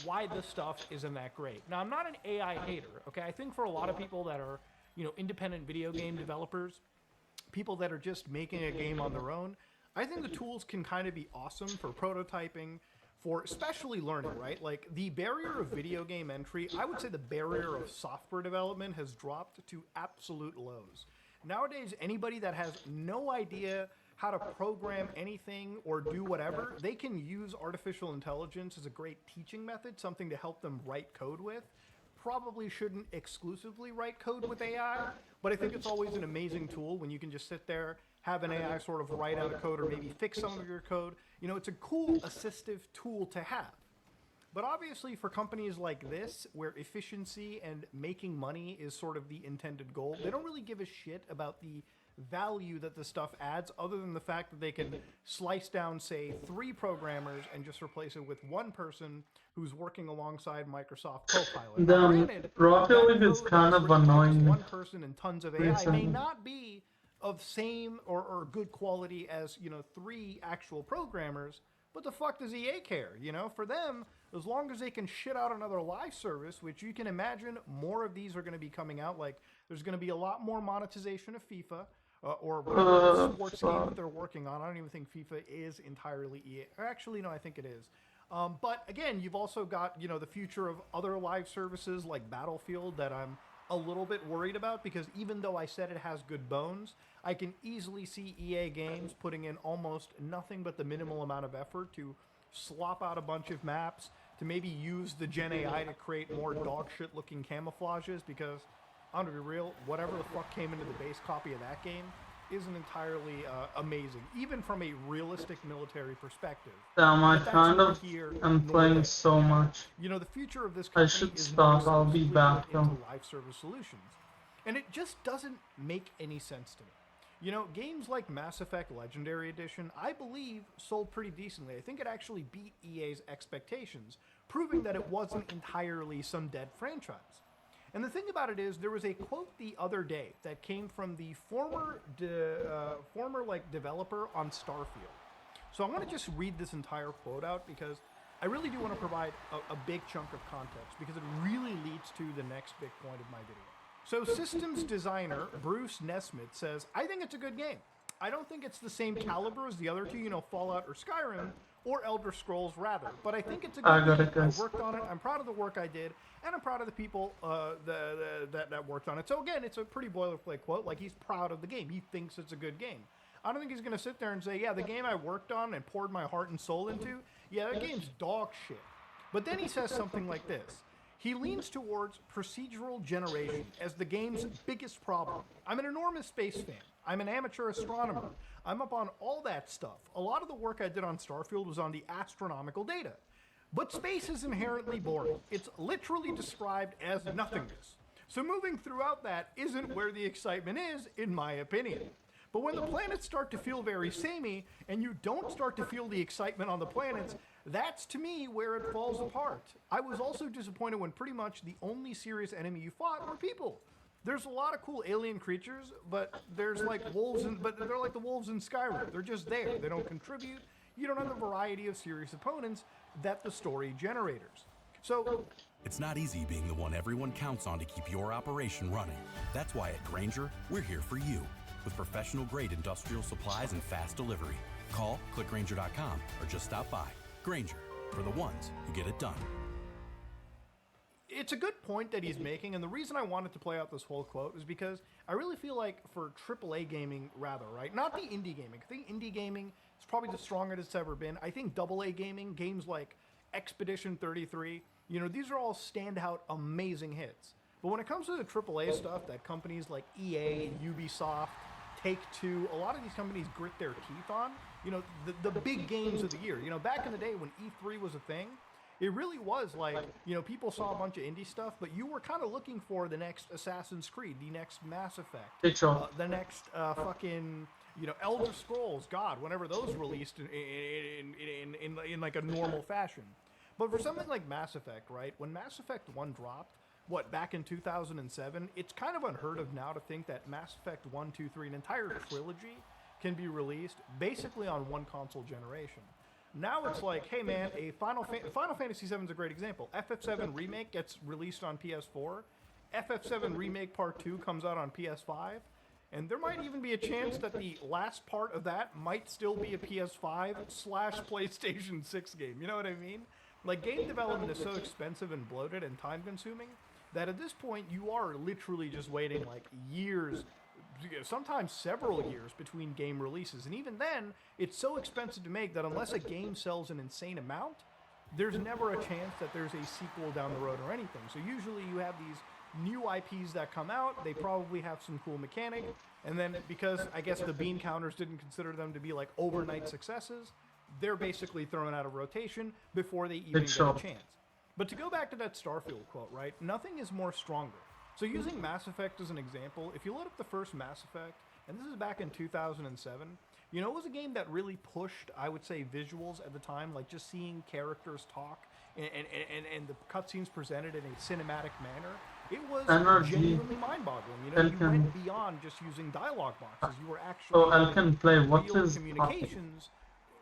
why this stuff isn't that great. Now, I'm not an AI hater, okay? I think for a lot of people that are, you know, independent video game developers, people that are just making a game on their own, I think the tools can kind of be awesome for prototyping, for especially learning, right? Like, the barrier of video game entry, I would say the barrier of software development has dropped to absolute lows. Nowadays, anybody that has no idea how to program anything or do whatever, they can use artificial intelligence as a great teaching method, something to help them write code with. Probably shouldn't exclusively write code with AI, but I think it's always an amazing tool when you can just sit there, have an AI sort of write out a code or maybe fix some of your code. You know, it's a cool assistive tool to have. But obviously for companies like this, where efficiency and making money is sort of the intended goal, they don't really give a shit about the value that the stuff adds, other than the fact that they can slice down, say, 3 programmers and just replace it with one person who's working alongside Microsoft Copilot. The Rocket League is kind of annoying. One person and tons of AI may not be of same or good quality as, you know, 3 actual programmers, but the fuck does EA care? You know, for them, as long as they can shit out another live service, which you can imagine more of these are going to be coming out, like there's going to be a lot more monetization of FIFA, or whatever sports game that they're working on. I don't even think FIFA is entirely EA. Actually, no, I think it is. But again, you've also got, you know, the future of other live services like Battlefield that I'm a little bit worried about, because even though I said it has good bones, I can easily see EA Games putting in almost nothing but the minimal amount of effort to slop out a bunch of maps, to maybe use the Gen AI to create more dog shit looking camouflages, because I'm gonna be real, whatever the fuck came into the base copy of that game isn't entirely amazing, even from a realistic military perspective. Damn, I But that's kind neither of here am nor playing there. so much. You know, the future of this I company should is stop, more I'll be split back into though. live service solutions. And it just doesn't make any sense to me. You know, games like Mass Effect Legendary Edition, I believe, sold pretty decently. I think it actually beat EA's expectations, proving that it wasn't entirely some dead franchise. And the thing about it is, there was a quote the other day that came from the former developer on Starfield. So I want to just read this entire quote out because I really do want to provide a big chunk of context because it really leads to the next big point of my video. So systems designer Bruce Nesmith says, I think it's a good game. I don't think it's the same caliber as the other two, you know, Fallout or Skyrim, or Elder Scrolls rather, but I think it's a I good got game. it, guys. I worked on it, I'm proud of the work I did, and I'm proud of the people that worked on it. So again, it's a pretty boilerplate quote, like he's proud of the game. He thinks it's a good game. I don't think he's going to sit there and say, yeah, the game I worked on and poured my heart and soul into, yeah, that game's dog shit. But then he says something like this. He leans towards procedural generation as the game's biggest problem. I'm an enormous space fan. I'm an amateur astronomer. I'm up on all that stuff. A lot of the work I did on Starfield was on the astronomical data. But space is inherently boring. It's literally described as nothingness. So moving throughout that isn't where the excitement is, in my opinion. But when the planets start to feel very samey, and you don't start to feel the excitement on the planets, that's to me where it falls apart. I was also disappointed when pretty much the only serious enemy you fought were people. There's a lot of cool alien creatures, but there's like wolves, but they're like the wolves in Skyrim. They're just there. They don't contribute. You don't have the variety of serious opponents that the story generators. So it's not easy being the one everyone counts on to keep your operation running. That's why at Grainger, we're here for you with professional-grade industrial supplies and fast delivery. Call, click Grainger.com, or just stop by. Grainger, for the ones who get it done. It's a good point that he's making, and the reason I wanted to play out this whole quote is because I really feel like for AAA gaming, rather, right? Not the indie gaming. I think indie gaming is probably the strongest it's ever been. I think AA gaming, games like Expedition 33, you know, these are all standout, amazing hits. But when it comes to the AAA stuff that companies like EA, Ubisoft, Take-Two, a lot of these companies grit their teeth on, you know, the big games of the year. You know, back in the day when E3 was a thing, it really was like, you know, people saw a bunch of indie stuff, but you were kind of looking for the next Assassin's Creed, the next Mass Effect, the next fucking, you know, Elder Scrolls, God, whenever those released in like a normal fashion. But for something like Mass Effect, right, when Mass Effect 1 dropped, back in 2007, it's kind of unheard of now to think that Mass Effect 1, 2, 3, an entire trilogy can be released basically on one console generation. Now it's like, hey man, Final Fantasy VII is a great example. FF7 Remake gets released on PS4. FF7 Remake Part 2 comes out on PS5. And there might even be a chance that the last part of that might still be a PS5/PlayStation 6 game. You know what I mean? Like, game development is so expensive and bloated and time-consuming that at this point you are literally just waiting like years, sometimes several years between game releases. And even then, it's so expensive to make that unless a game sells an insane amount, there's never a chance that there's a sequel down the road or anything. So usually you have these new IPs that come out, they probably have some cool mechanic, and then because I guess the bean counters didn't consider them to be like overnight successes, they're basically thrown out of rotation before they even get a chance. But to go back to that Starfield quote, right? Nothing is more stronger. So using Mass Effect as an example, if you load up the first Mass Effect, and this is back in 2007, you know, it was a game that really pushed, I would say, visuals at the time, like just seeing characters talk and the cutscenes presented in a cinematic manner. It was genuinely mind-boggling. You know, you went beyond just using dialogue boxes. You were actually real communications.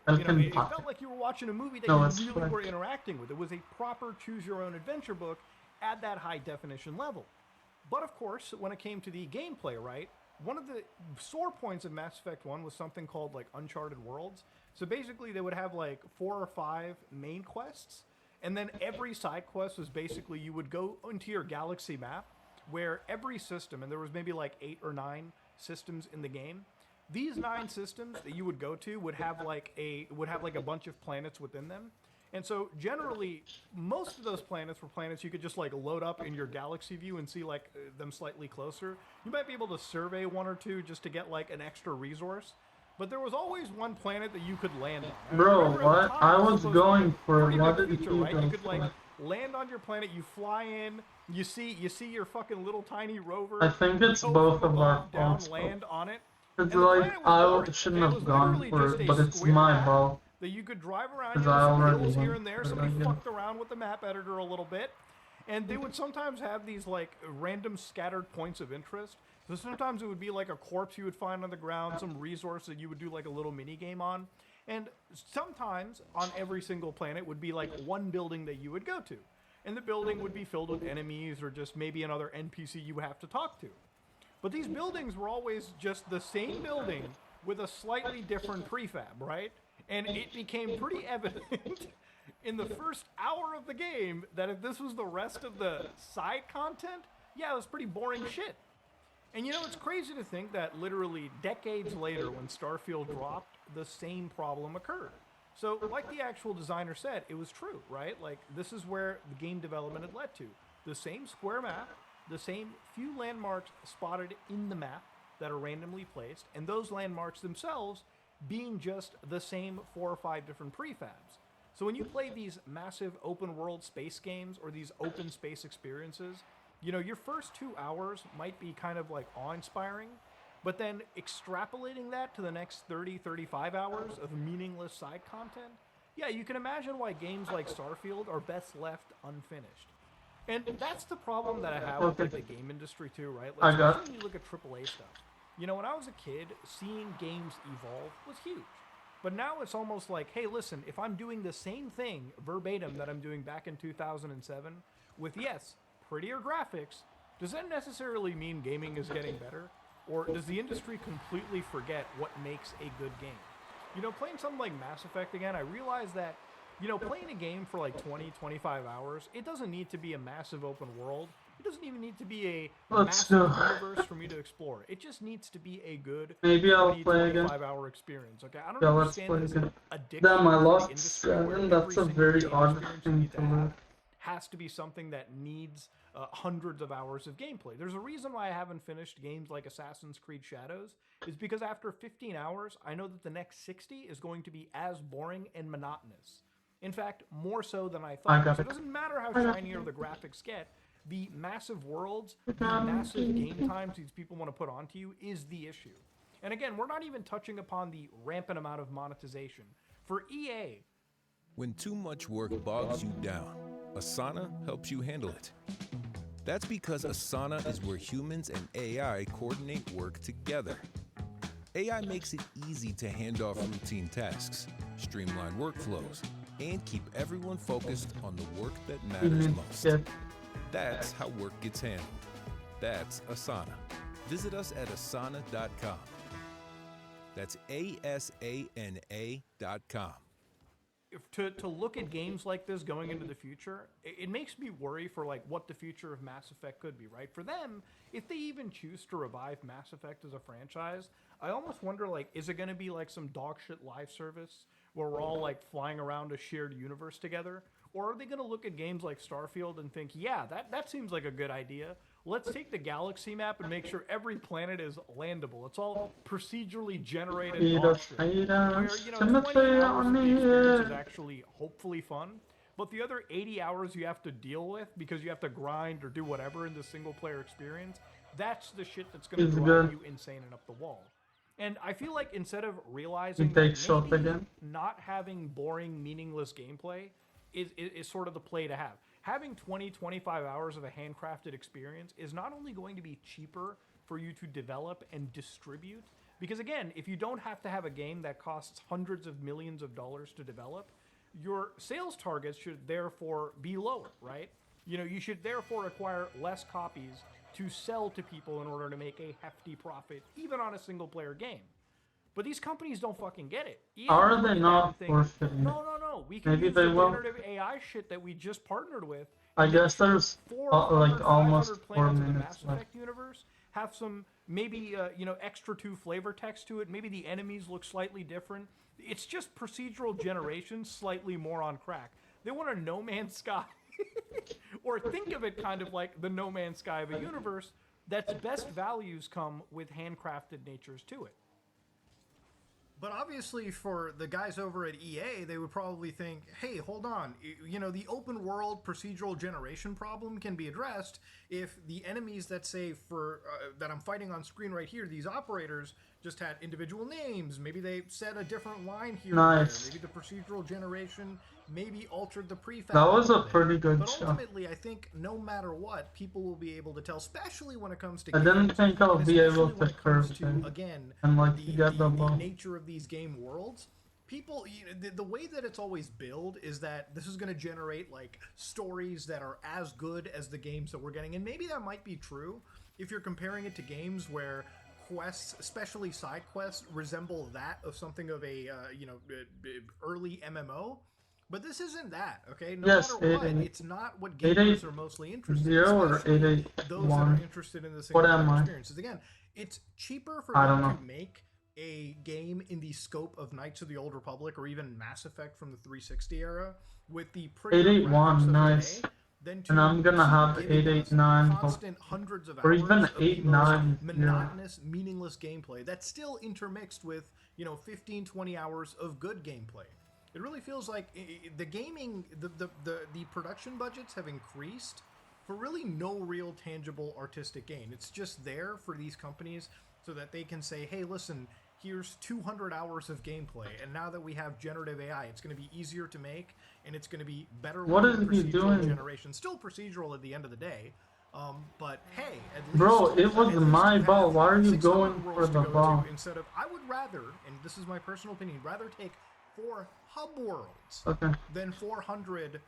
You know, it felt like you were watching a movie that you really were interacting with. It was a proper choose-your-own-adventure book at that high-definition level. But of course, when it came to the gameplay, right, one of the sore points of Mass Effect 1 was something called, like, Uncharted Worlds. So basically, they would have, like, 4 or 5 main quests, and then every side quest was basically you would go into your galaxy map, where every system, and there was maybe, like, 8 or 9 systems in the game, these 9 systems that you would go to would have like a bunch of planets within them, And so generally, most of those planets were planets you could just like load up in your galaxy view and see like them slightly closer. You might be able to survey one or two just to get like an extra resource. But there was always one planet that you could land on. Bro, what? I was going for pretty what big did feature, you right? go You could like for? land on your planet, you fly in, you see your fucking little tiny rover. I think it's go both from of our above down, faults. land on it. It's And the like planet was boring. I shouldn't It have was gone literally for just it, a but it's square my map fault. that you could drive around. Because You I know, some already hills here went and there. for it Somebody again. fucked around with the map editor a little bit, and they would sometimes have these like random scattered points of interest. So sometimes it would be like a corpse you would find on the ground, some resource that you would do like a little mini game on, and sometimes on every single planet would be like one building that you would go to, and the building would be filled with enemies or just maybe another NPC you would have to talk to. But these buildings were always just the same building with a slightly different prefab, right? And it became pretty evident in the first hour of the game that if this was the rest of the side content, yeah, it was pretty boring shit. And you know, it's crazy to think that literally decades later when Starfield dropped, the same problem occurred. So like the actual designer said, it was true, right? Like this is where the game development had led to. The same square map, the same few landmarks spotted in the map that are randomly placed, and those landmarks themselves being just the same 4 or 5 different prefabs. So when you play these massive open world space games or these open space experiences, you know, your first 2 hours might be kind of like awe-inspiring, but then extrapolating that to the next 30, 35 hours of meaningless side content, yeah, you can imagine why games like Starfield are best left unfinished. And that's the problem that I have with like the game industry too, right? Like, especially when you look at AAA stuff. You know, when I was a kid, seeing games evolve was huge. But now it's almost like, hey, listen, if I'm doing the same thing verbatim that I'm doing back in 2007 with, yes, prettier graphics, does that necessarily mean gaming is getting better? Or does the industry completely forget what makes a good game? You know, playing something like Mass Effect again, I realized that, you know, playing a game for like 20, 25 hours, it doesn't need to be a massive open world. It doesn't even need to be a massive universe for me to explore. It just needs to be a good 20, 25-hour experience. Okay, I don't understand this addiction Damn, I to the lost industry where 7. That's a every very single odd experience thing you to need lose. has to be something that needs hundreds of hours of gameplay. There's a reason why I haven't finished games like Assassin's Creed Shadows, is because after 15 hours, I know that the next 60 is going to be as boring and monotonous. In fact, more so than I thought. So it doesn't matter how shiny the graphics get, the massive worlds, the massive game times these people want to put onto you is the issue. And again, we're not even touching upon the rampant amount of monetization. For EA, when too much work bogs you down, Asana helps you handle it. That's because Asana is where humans and AI coordinate work together. AI makes it easy to hand off routine tasks, streamline workflows, and keep everyone focused on the work that matters most. That's how work gets handled. That's Asana. Visit us at asana.com. That's ASANA.com. To look at games like this going into the future, it makes me worry for like what the future of Mass Effect could be, right? For them, if they even choose to revive Mass Effect as a franchise, I almost wonder, like, is it going to be like some dog shit live service where we're all like flying around a shared universe together? Or are they going to look at games like Starfield and think, yeah, that seems like a good idea. Let's take the galaxy map and make sure every planet is landable. It's all procedurally generated options. Where, you know, 20 hours of the experience is actually hopefully fun, but the other 80 hours you have to deal with because you have to grind or do whatever in the single player experience, that's the shit that's going to drive you insane and up the wall. And I feel like instead of realizing that maybe not having boring, meaningless gameplay is sort of the play to have. Having 20, 25 hours of a handcrafted experience is not only going to be cheaper for you to develop and distribute, because again, if you don't have to have a game that costs hundreds of millions of dollars to develop, your sales targets should therefore be lower, right? You know, you should therefore acquire less copies to sell to people in order to make a hefty profit, even on a single player game. But these companies don't fucking get it. Are they not forfeiting? No. We can use the generative AI shit that we just partnered with. I guess there's like almost 4 minutes left. Mass Effect universe, have some maybe you know, extra 2 flavor text to it. Maybe the enemies look slightly different. It's just procedural generation, slightly more on crack. They want a No Man's Sky, or think of it kind of like the No Man's Sky of a universe that's best values come with handcrafted natures to it. But obviously for the guys over at EA, they would probably think, hey, hold on, you know, the open world procedural generation problem can be addressed if the enemies that say for that I'm fighting on screen right here, these operators just had individual names. Maybe they said a different line here. Nice. Maybe the procedural generation maybe altered the prefab. That was a pretty good But show. ultimately, I think no matter what, people will be able to tell, especially when it comes to I didn't games, think I'll and be able especially when to it comes curve to, it again, and like get the the ball. nature of these game worlds. People, you know, the way that it's always billed is that this is going to generate like stories that are as good as the games that we're getting, and maybe that might be true if you're comparing it to games where quests, especially side quests, resemble that of something of a you know, early MMO. But this isn't that, okay? No Yes, matter what, 8-8. it's not what gamers are mostly interested in. 8-8-0 or Especially those that are 8-8-1. interested in the What single am player I? experiences. Again, it's cheaper for I don't them know. to make a game in the scope of Knights of the Old Republic or even Mass Effect from the 360 era with the prettier 8-8-1, graphics of nice. today than to And I'm gonna have keep giving us 8-8-9, constant hundreds of or hours even of the 8-9, most monotonous, meaningless gameplay that's still intermixed with, you know, 15, 20 hours of good gameplay. It really feels like the gaming, the production budgets have increased for really no real tangible artistic gain. It's just there for these companies so that they can say, hey, listen, here's 200 hours of gameplay, and now that we have generative AI, it's going to be easier to make, and it's going to be better What is looking he procedural doing? generation. Still procedural at the end of the day, but hey, at least, Bro, it was at least my you ball. have Why are you 600 going worlds for to the go to ball? instead of, I would rather, and this is my personal opinion, rather take 4 hub worlds Okay. than 400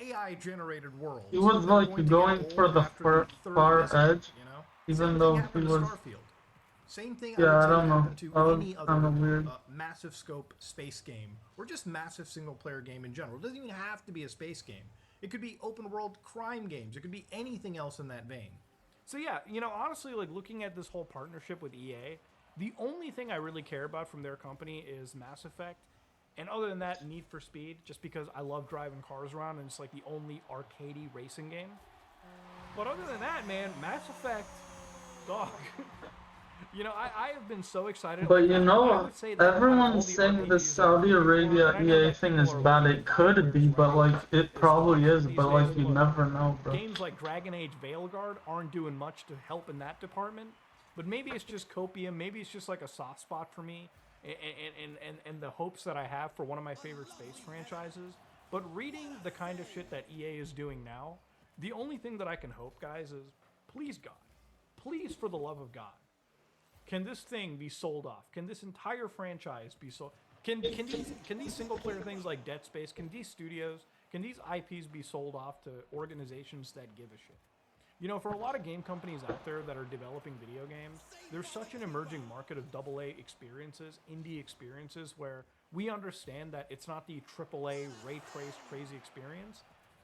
AI-generated worlds. He was that are like going to going get for old the after far, third far visit, edge, you know? even Same though thing he happened to was. Starfield. Same thing Yeah, I would I say don't know. happened to That was any other kind of weird. massive scope space game, or just massive single-player game in general. It doesn't even have to be a space game. It could be open-world crime games. It could be anything else in that vein. So yeah, you know, honestly, like looking at this whole partnership with EA, the only thing I really care about from their company is Mass Effect. And other than that, Need for Speed, just because I love driving cars around and it's like the only arcadey racing game. But other than that, man, Mass Effect, dog. You know, I have been so excited. But Like, you I know, would say that out of all everyone's the saying the RPGs Saudi Arabia EA thing is bad. It could be, but like, it probably is, but like, you never know, bro. games like Dragon Age Veilguard aren't doing much to help in that department. But maybe it's just copium. Maybe it's just like a soft spot for me, and the hopes that I have for one of my favorite space franchises. But reading the kind of shit that EA is doing now, the only thing that I can hope, guys, is please God, please for the love of God, can this thing be sold off? Can this entire franchise be sold? Can these single player things like Dead Space, can these studios, can these IPs be sold off to organizations that give a shit? You know, for a lot of game companies out there that are developing video games, there's such an emerging market of AA experiences, indie experiences, where we understand that it's not the AAA ray-traced crazy experience,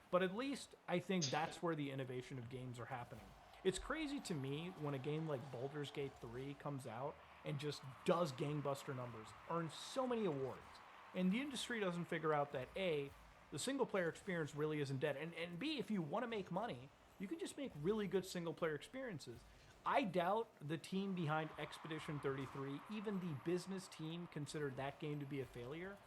but at least I think that's where the innovation of games are happening. It's crazy to me when a game like Baldur's Gate 3 comes out and just does gangbuster numbers, earns so many awards, and the industry doesn't figure out that A, the single-player experience really isn't dead, and B, if you want to make money, you can just make really good single-player experiences. I doubt the team behind Expedition 33, even the business team, considered that game to be a failure.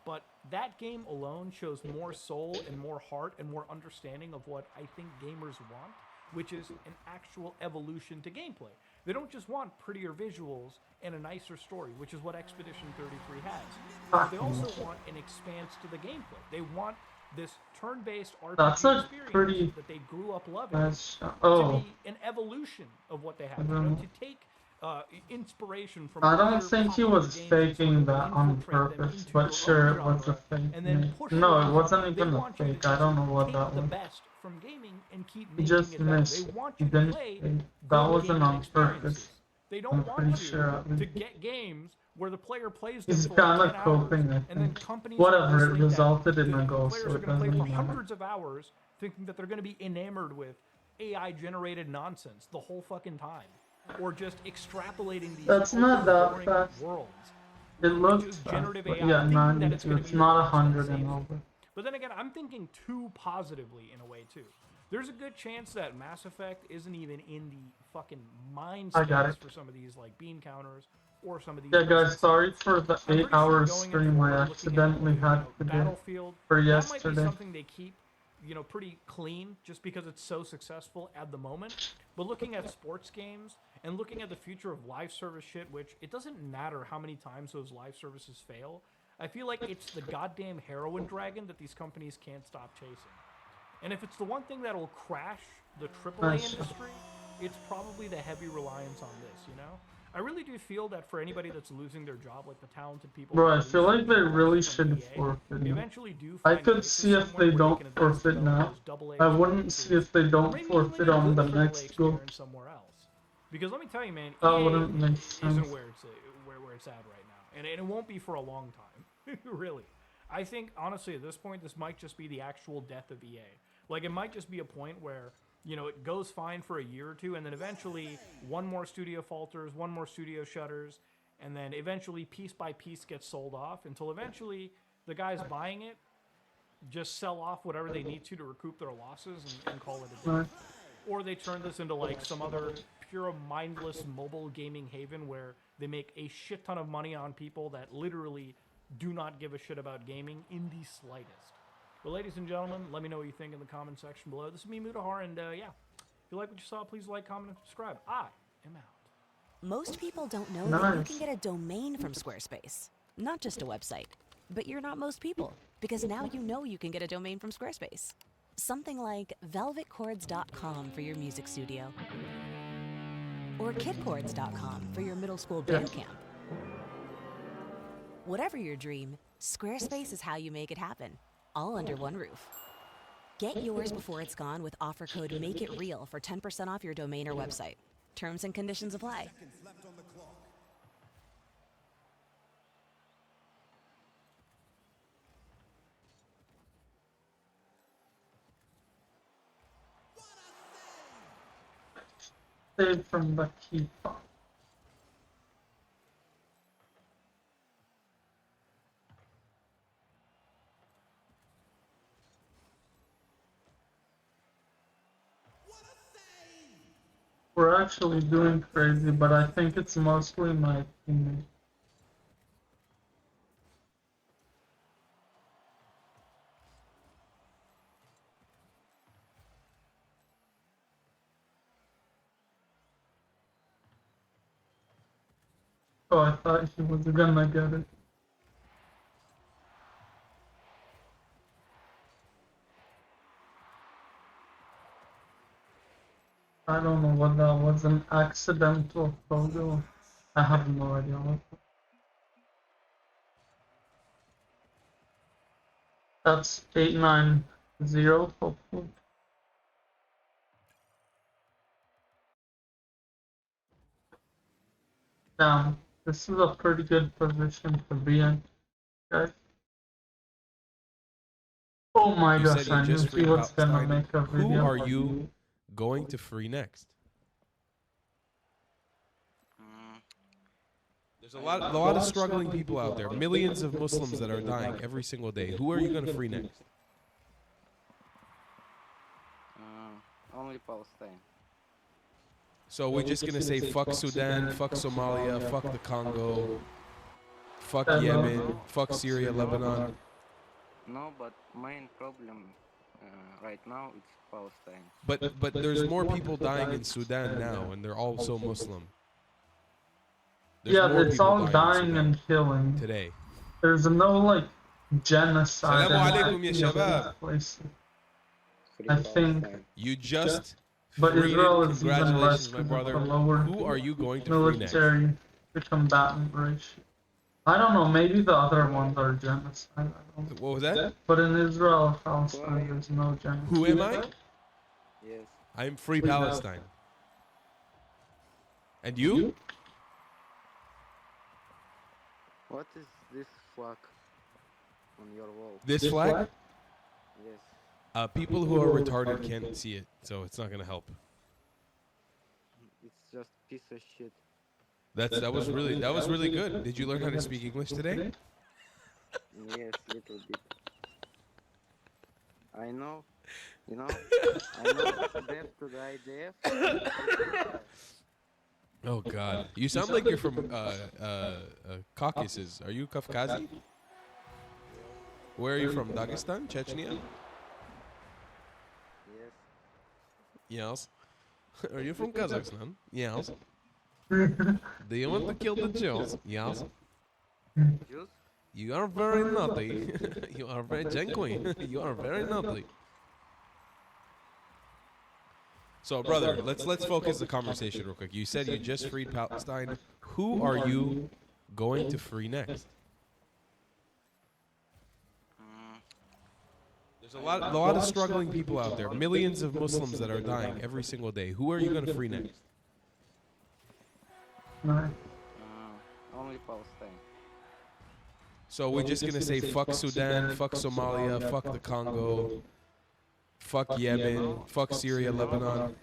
But that game alone shows more soul and more heart and more understanding of what I think gamers want, which is an actual evolution to gameplay. They don't just want prettier visuals and a nicer story, which is what Expedition 33 has. They also want an expanse to the gameplay. They want this turn-based RPG That's a experience pretty that they grew up loving nice. to Oh, be an evolution of what they have. You know, to take inspiration from I don't other think he popular was games faking and that on infiltrate them purpose, into but your sure, own it was a genre, fake. and then push No, it it wasn't They even a want you to fake. I don't know what take that the was. best from gaming and keep He making just it better. missed. They want He you to didn't play fake. good That wasn't gaming on experiences. purpose. They I'm don't want pretty you sure at to least. get games where the player plays them He's for kind 10 of hours, coping, I and then think. companies Whatever, are it listening that resulted in the a goal, players so are it going to play doesn't for matter. hundreds of hours thinking that they're going to be enamored with AI-generated nonsense the whole fucking time. or just extrapolating these That's not that boring fast. worlds. It looks Just fast, generative but AI, yeah, thinking 90, that it's gonna it's be not the best 100 and saves. over. But then again, I'm thinking too positively in a way too. There's a good chance that Mass Effect isn't even in the fucking mind I got space it. for some of these like bean counters or some of these. Yeah, guys, businesses. sorry for the I'm 8 pretty sure hour going stream forward, I looking accidentally at, had to do Battlefield, for that might be yesterday. something they keep, pretty clean just because it's so successful at the moment. But looking at sports games and looking at the future of live service shit, which it doesn't matter how many times those live services fail, I feel like it's the goddamn heroin dragon that these companies can't stop chasing. And if it's the one thing that'll crash the AAA Nice. industry, it's probably the heavy reliance on this, I really do feel that for anybody that's losing their job, like the talented people... Bro, I that are feel like losing they their jobs really from should EA, forfeit they now. eventually do I find could places see if somewhere they where don't can advance forfeit now. those AA I wouldn't experiences, see if they or don't maybe even forfeit like a on the good AAA next go. experience somewhere else. Because let me tell you, man, That EA wouldn't make isn't sense. where it's at right now, and it won't be for a long time, really. I think honestly at this point, this might just be the actual death of EA. Like it might just be a point where it goes fine for a year or two, and then eventually one more studio falters, one more studio shutters, and then eventually piece by piece gets sold off until eventually the guys buying it just sell off whatever they need to recoup their losses and call it a day. Right. Or they turn this into like some other pure mindless mobile gaming haven where they make a shit ton of money on people that literally do not give a shit about gaming in the slightest. But ladies and gentlemen, let me know what you think in the comment section below. This is me, Mutahar, and yeah, if you like what you saw, please like, comment, and subscribe. I am out. Most people don't know that you can get a domain from Squarespace. Not just a website. But you're not most people, because now you know you can get a domain from Squarespace. Something like velvetchords.com for your music studio. Or kidchords.com for your middle school band camp. Whatever your dream, Squarespace is how you make it happen. All under one roof. Get yours before it's gone with offer code MAKEITREAL for 10% off your domain or website. Terms and conditions apply. Save from the keeper. We're actually doing crazy, but I think it's mostly my teammate. Oh, I thought he was gonna get it. I don't know what that was, an accidental photo. I have no idea what. That's 890, hopefully. Damn, this is a pretty good position to be in, guys. Oh my You gosh, said I you knew just he freed was gonna Palestine. make a video. Who are for you going to free next? There's a lot of struggling people out there. Millions of Muslims that are dying every single day. Who are you going to free next? Only Palestine. So we're just going to say fuck Sudan, fuck Somalia, fuck the Congo, fuck Yemen, fuck Syria, Lebanon. No, but main problem right now it's Palestine. But there's more people dying in Sudan now, and they're also Muslim. There's Yeah, more it's people all in dying Sudan and killing. today. There's no like genocide. Salaam in alaikum, ya these shabab. places. I think. You just But freed Israel it. is even less Congratulations, my because of brother. the lower Who are you going to free next? military to combatant ratio. I don't know, maybe the other ones are genocide. I don't know. What was that? But in Israel, Palestine, there's no genocide. Who am I? Yes. I'm Free Palestine. And you? What is this flag on your wall? This flag? Yes. People who are retarded can't see it, so it's not gonna help. It's just piece of shit. That was really good. Did you learn how to speak English today? Yes, little bit. I know, you know, I know deaf to the IDF. Oh God, you sound like you're from Caucasus. Are you Kafkazi? Where are you from? Dagestan, Chechnya? Yes. Yes. Are you from Kazakhstan? Yes. Do you want to kill the Jews? Yes. Jews? You are very naughty. You are very genuine. You are very naughty. So, brother, let's focus the conversation real quick. You said you just freed Palestine. Who are you going to free next? There's a lot of struggling people out there. Millions of Muslims that are dying every single day. Who are you going to free next? Only Palestine. So we're just gonna say fuck Sudan, fuck Somalia, fuck the Congo, fuck Yemen, fuck Syria, Lebanon.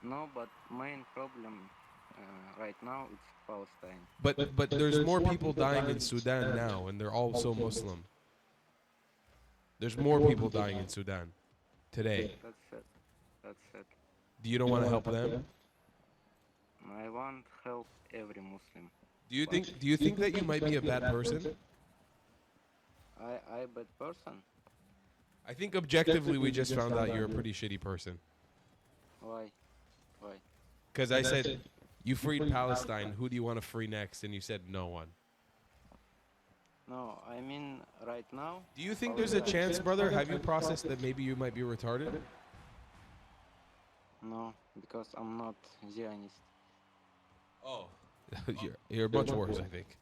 No, but main problem right now is Palestine. But there's more people dying in Sudan now, and they're also Muslim. There's more people dying in Sudan today. That's it. That's it. Do you don't want to help them? I want help every Muslim. Do you think that you might be a bad person? I bad person? I think objectively we just found out you're a pretty shitty person. Why? Why? Because I said, you freed Palestine, who do you want to free next? And you said no one. No, I mean right now. Do you think there's a chance, brother? Have you processed that maybe you might be retarded? No, because I'm not Zionist. Oh. You're much worse, I think.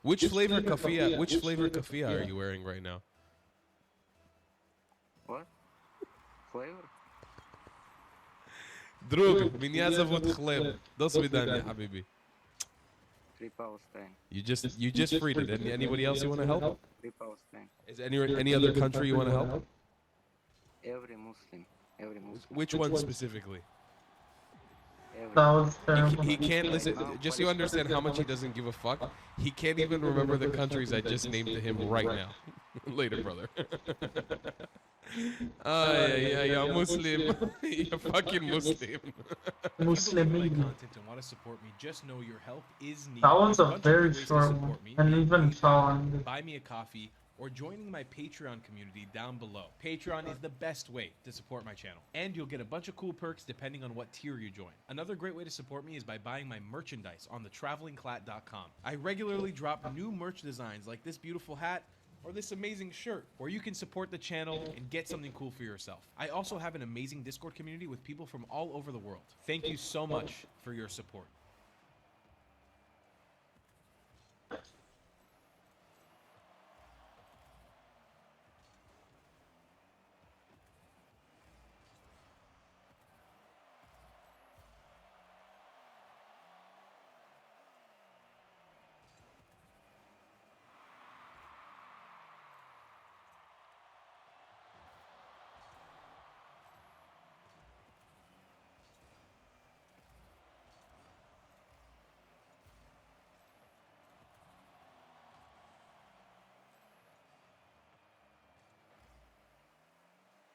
Which flavor kafia are you wearing right now? What? Flavor? Друг, меня зовут Хлеб. До свидания, Habibi. Free Palestine. You just freed it. Anybody else you want to help? Free Palestine. Is any other country you want to help? Every Muslim. Every Muslim. Which one specifically? That was terrible. He can't listen. Just so you understand how much he doesn't give a fuck, he can't even remember the countries I just named to him right now. Later, brother. Yeah, Muslim. You're fucking Muslim. Muslim. Content and want to support me, just know your help is needed. That one's a bunch of very ways to short support one, me, and even following. buy me a coffee, or joining my Patreon community down below. Patreon is the best way to support my channel, and you'll get a bunch of cool perks depending on what tier you join. Another great way to support me is by buying my merchandise on thetravelingclat.com. I regularly drop new merch designs like this beautiful hat or this amazing shirt, where you can support the channel and get something cool for yourself. I also have an amazing Discord community with people from all over the world. Thank you so much for your support.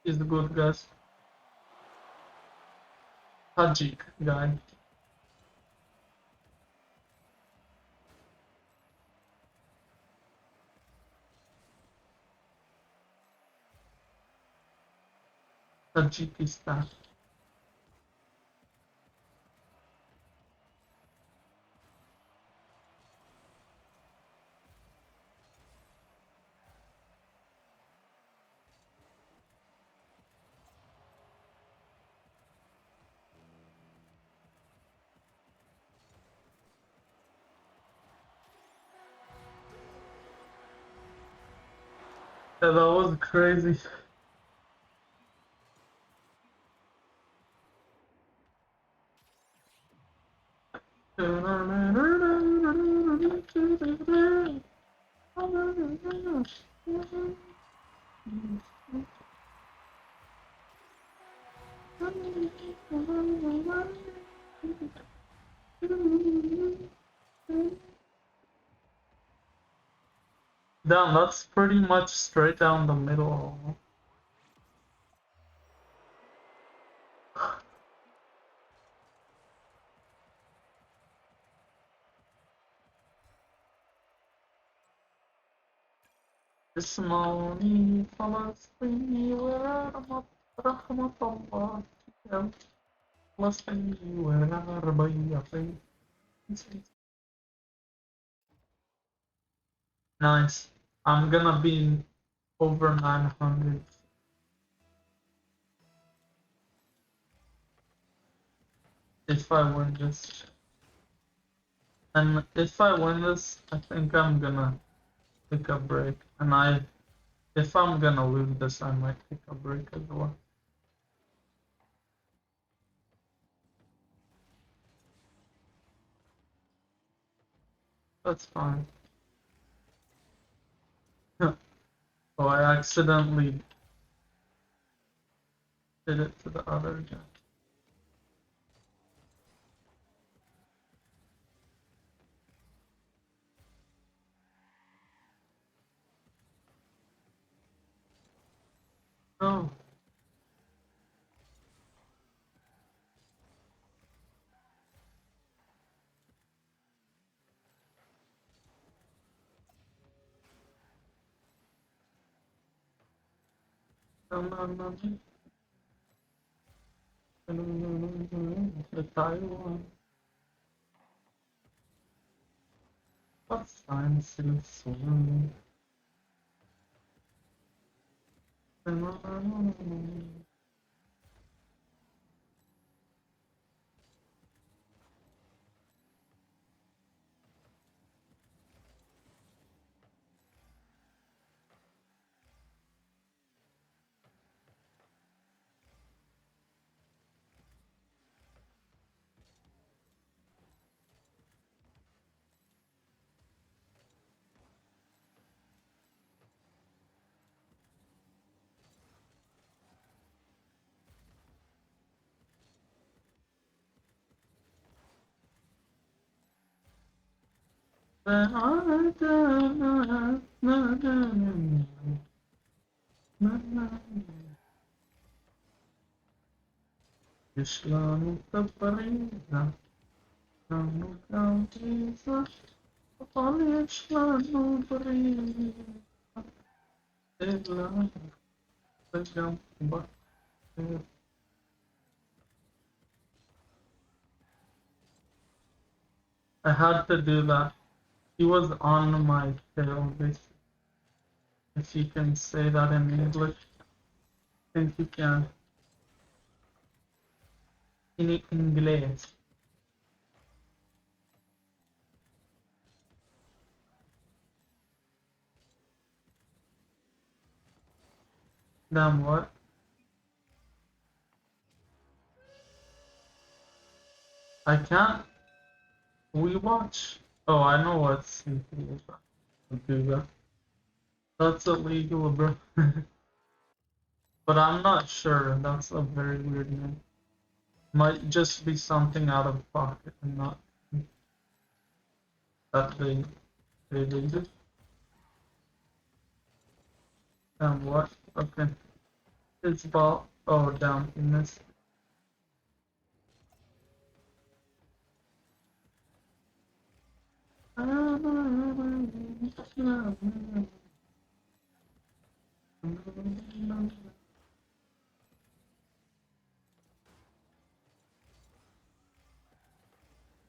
He's the good guys. Tajik guy. Tajikistan. Yeah, that was crazy. Damn, that's pretty much straight down the middle. اسمعوني فلسطيني ورحمة الله يا فلسطيني والعربية في Nice. I'm gonna be over 900. If I win this. And if I win this, I think I'm gonna take a break. And if I'm gonna lose this, I might take a break as well. That's fine. Oh, I accidentally did it to the other guy. No. The Taiwan. What's science in swimming? Islamic Taparina, Namu Kautiza, Apali Islamu Parina, Ela, Pagamba, I had to do that. He was on my tail, basically. If you can say that in English, I think you can. In English. Damn, what? I can't. We watch. Oh, I know what CP is. I'll do that. That's illegal, bro. But I'm not sure. That's a very weird name. Might just be something out of pocket and not that they did it. And what? Okay. It's ball. Oh, down. You missed.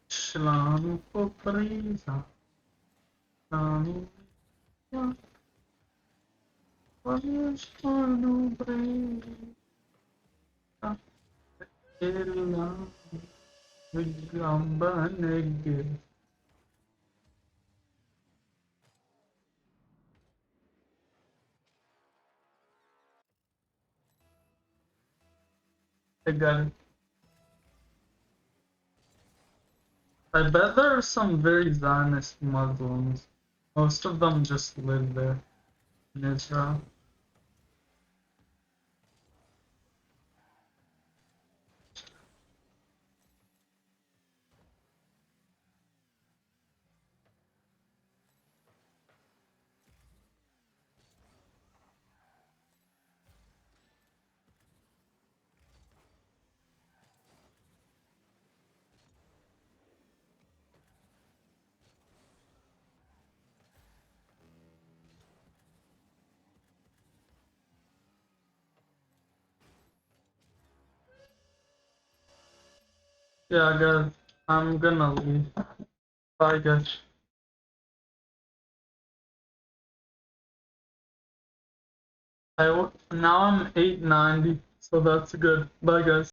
Slanu poprisa. Slanu. Slanu brisa. Ella. Vigamba negge. I got it. I bet there are some very Zionist Muslims. Most of them just live there in Israel. Yeah, guys, I'm gonna leave. Bye, guys. Now I'm 890, so that's good. Bye, guys.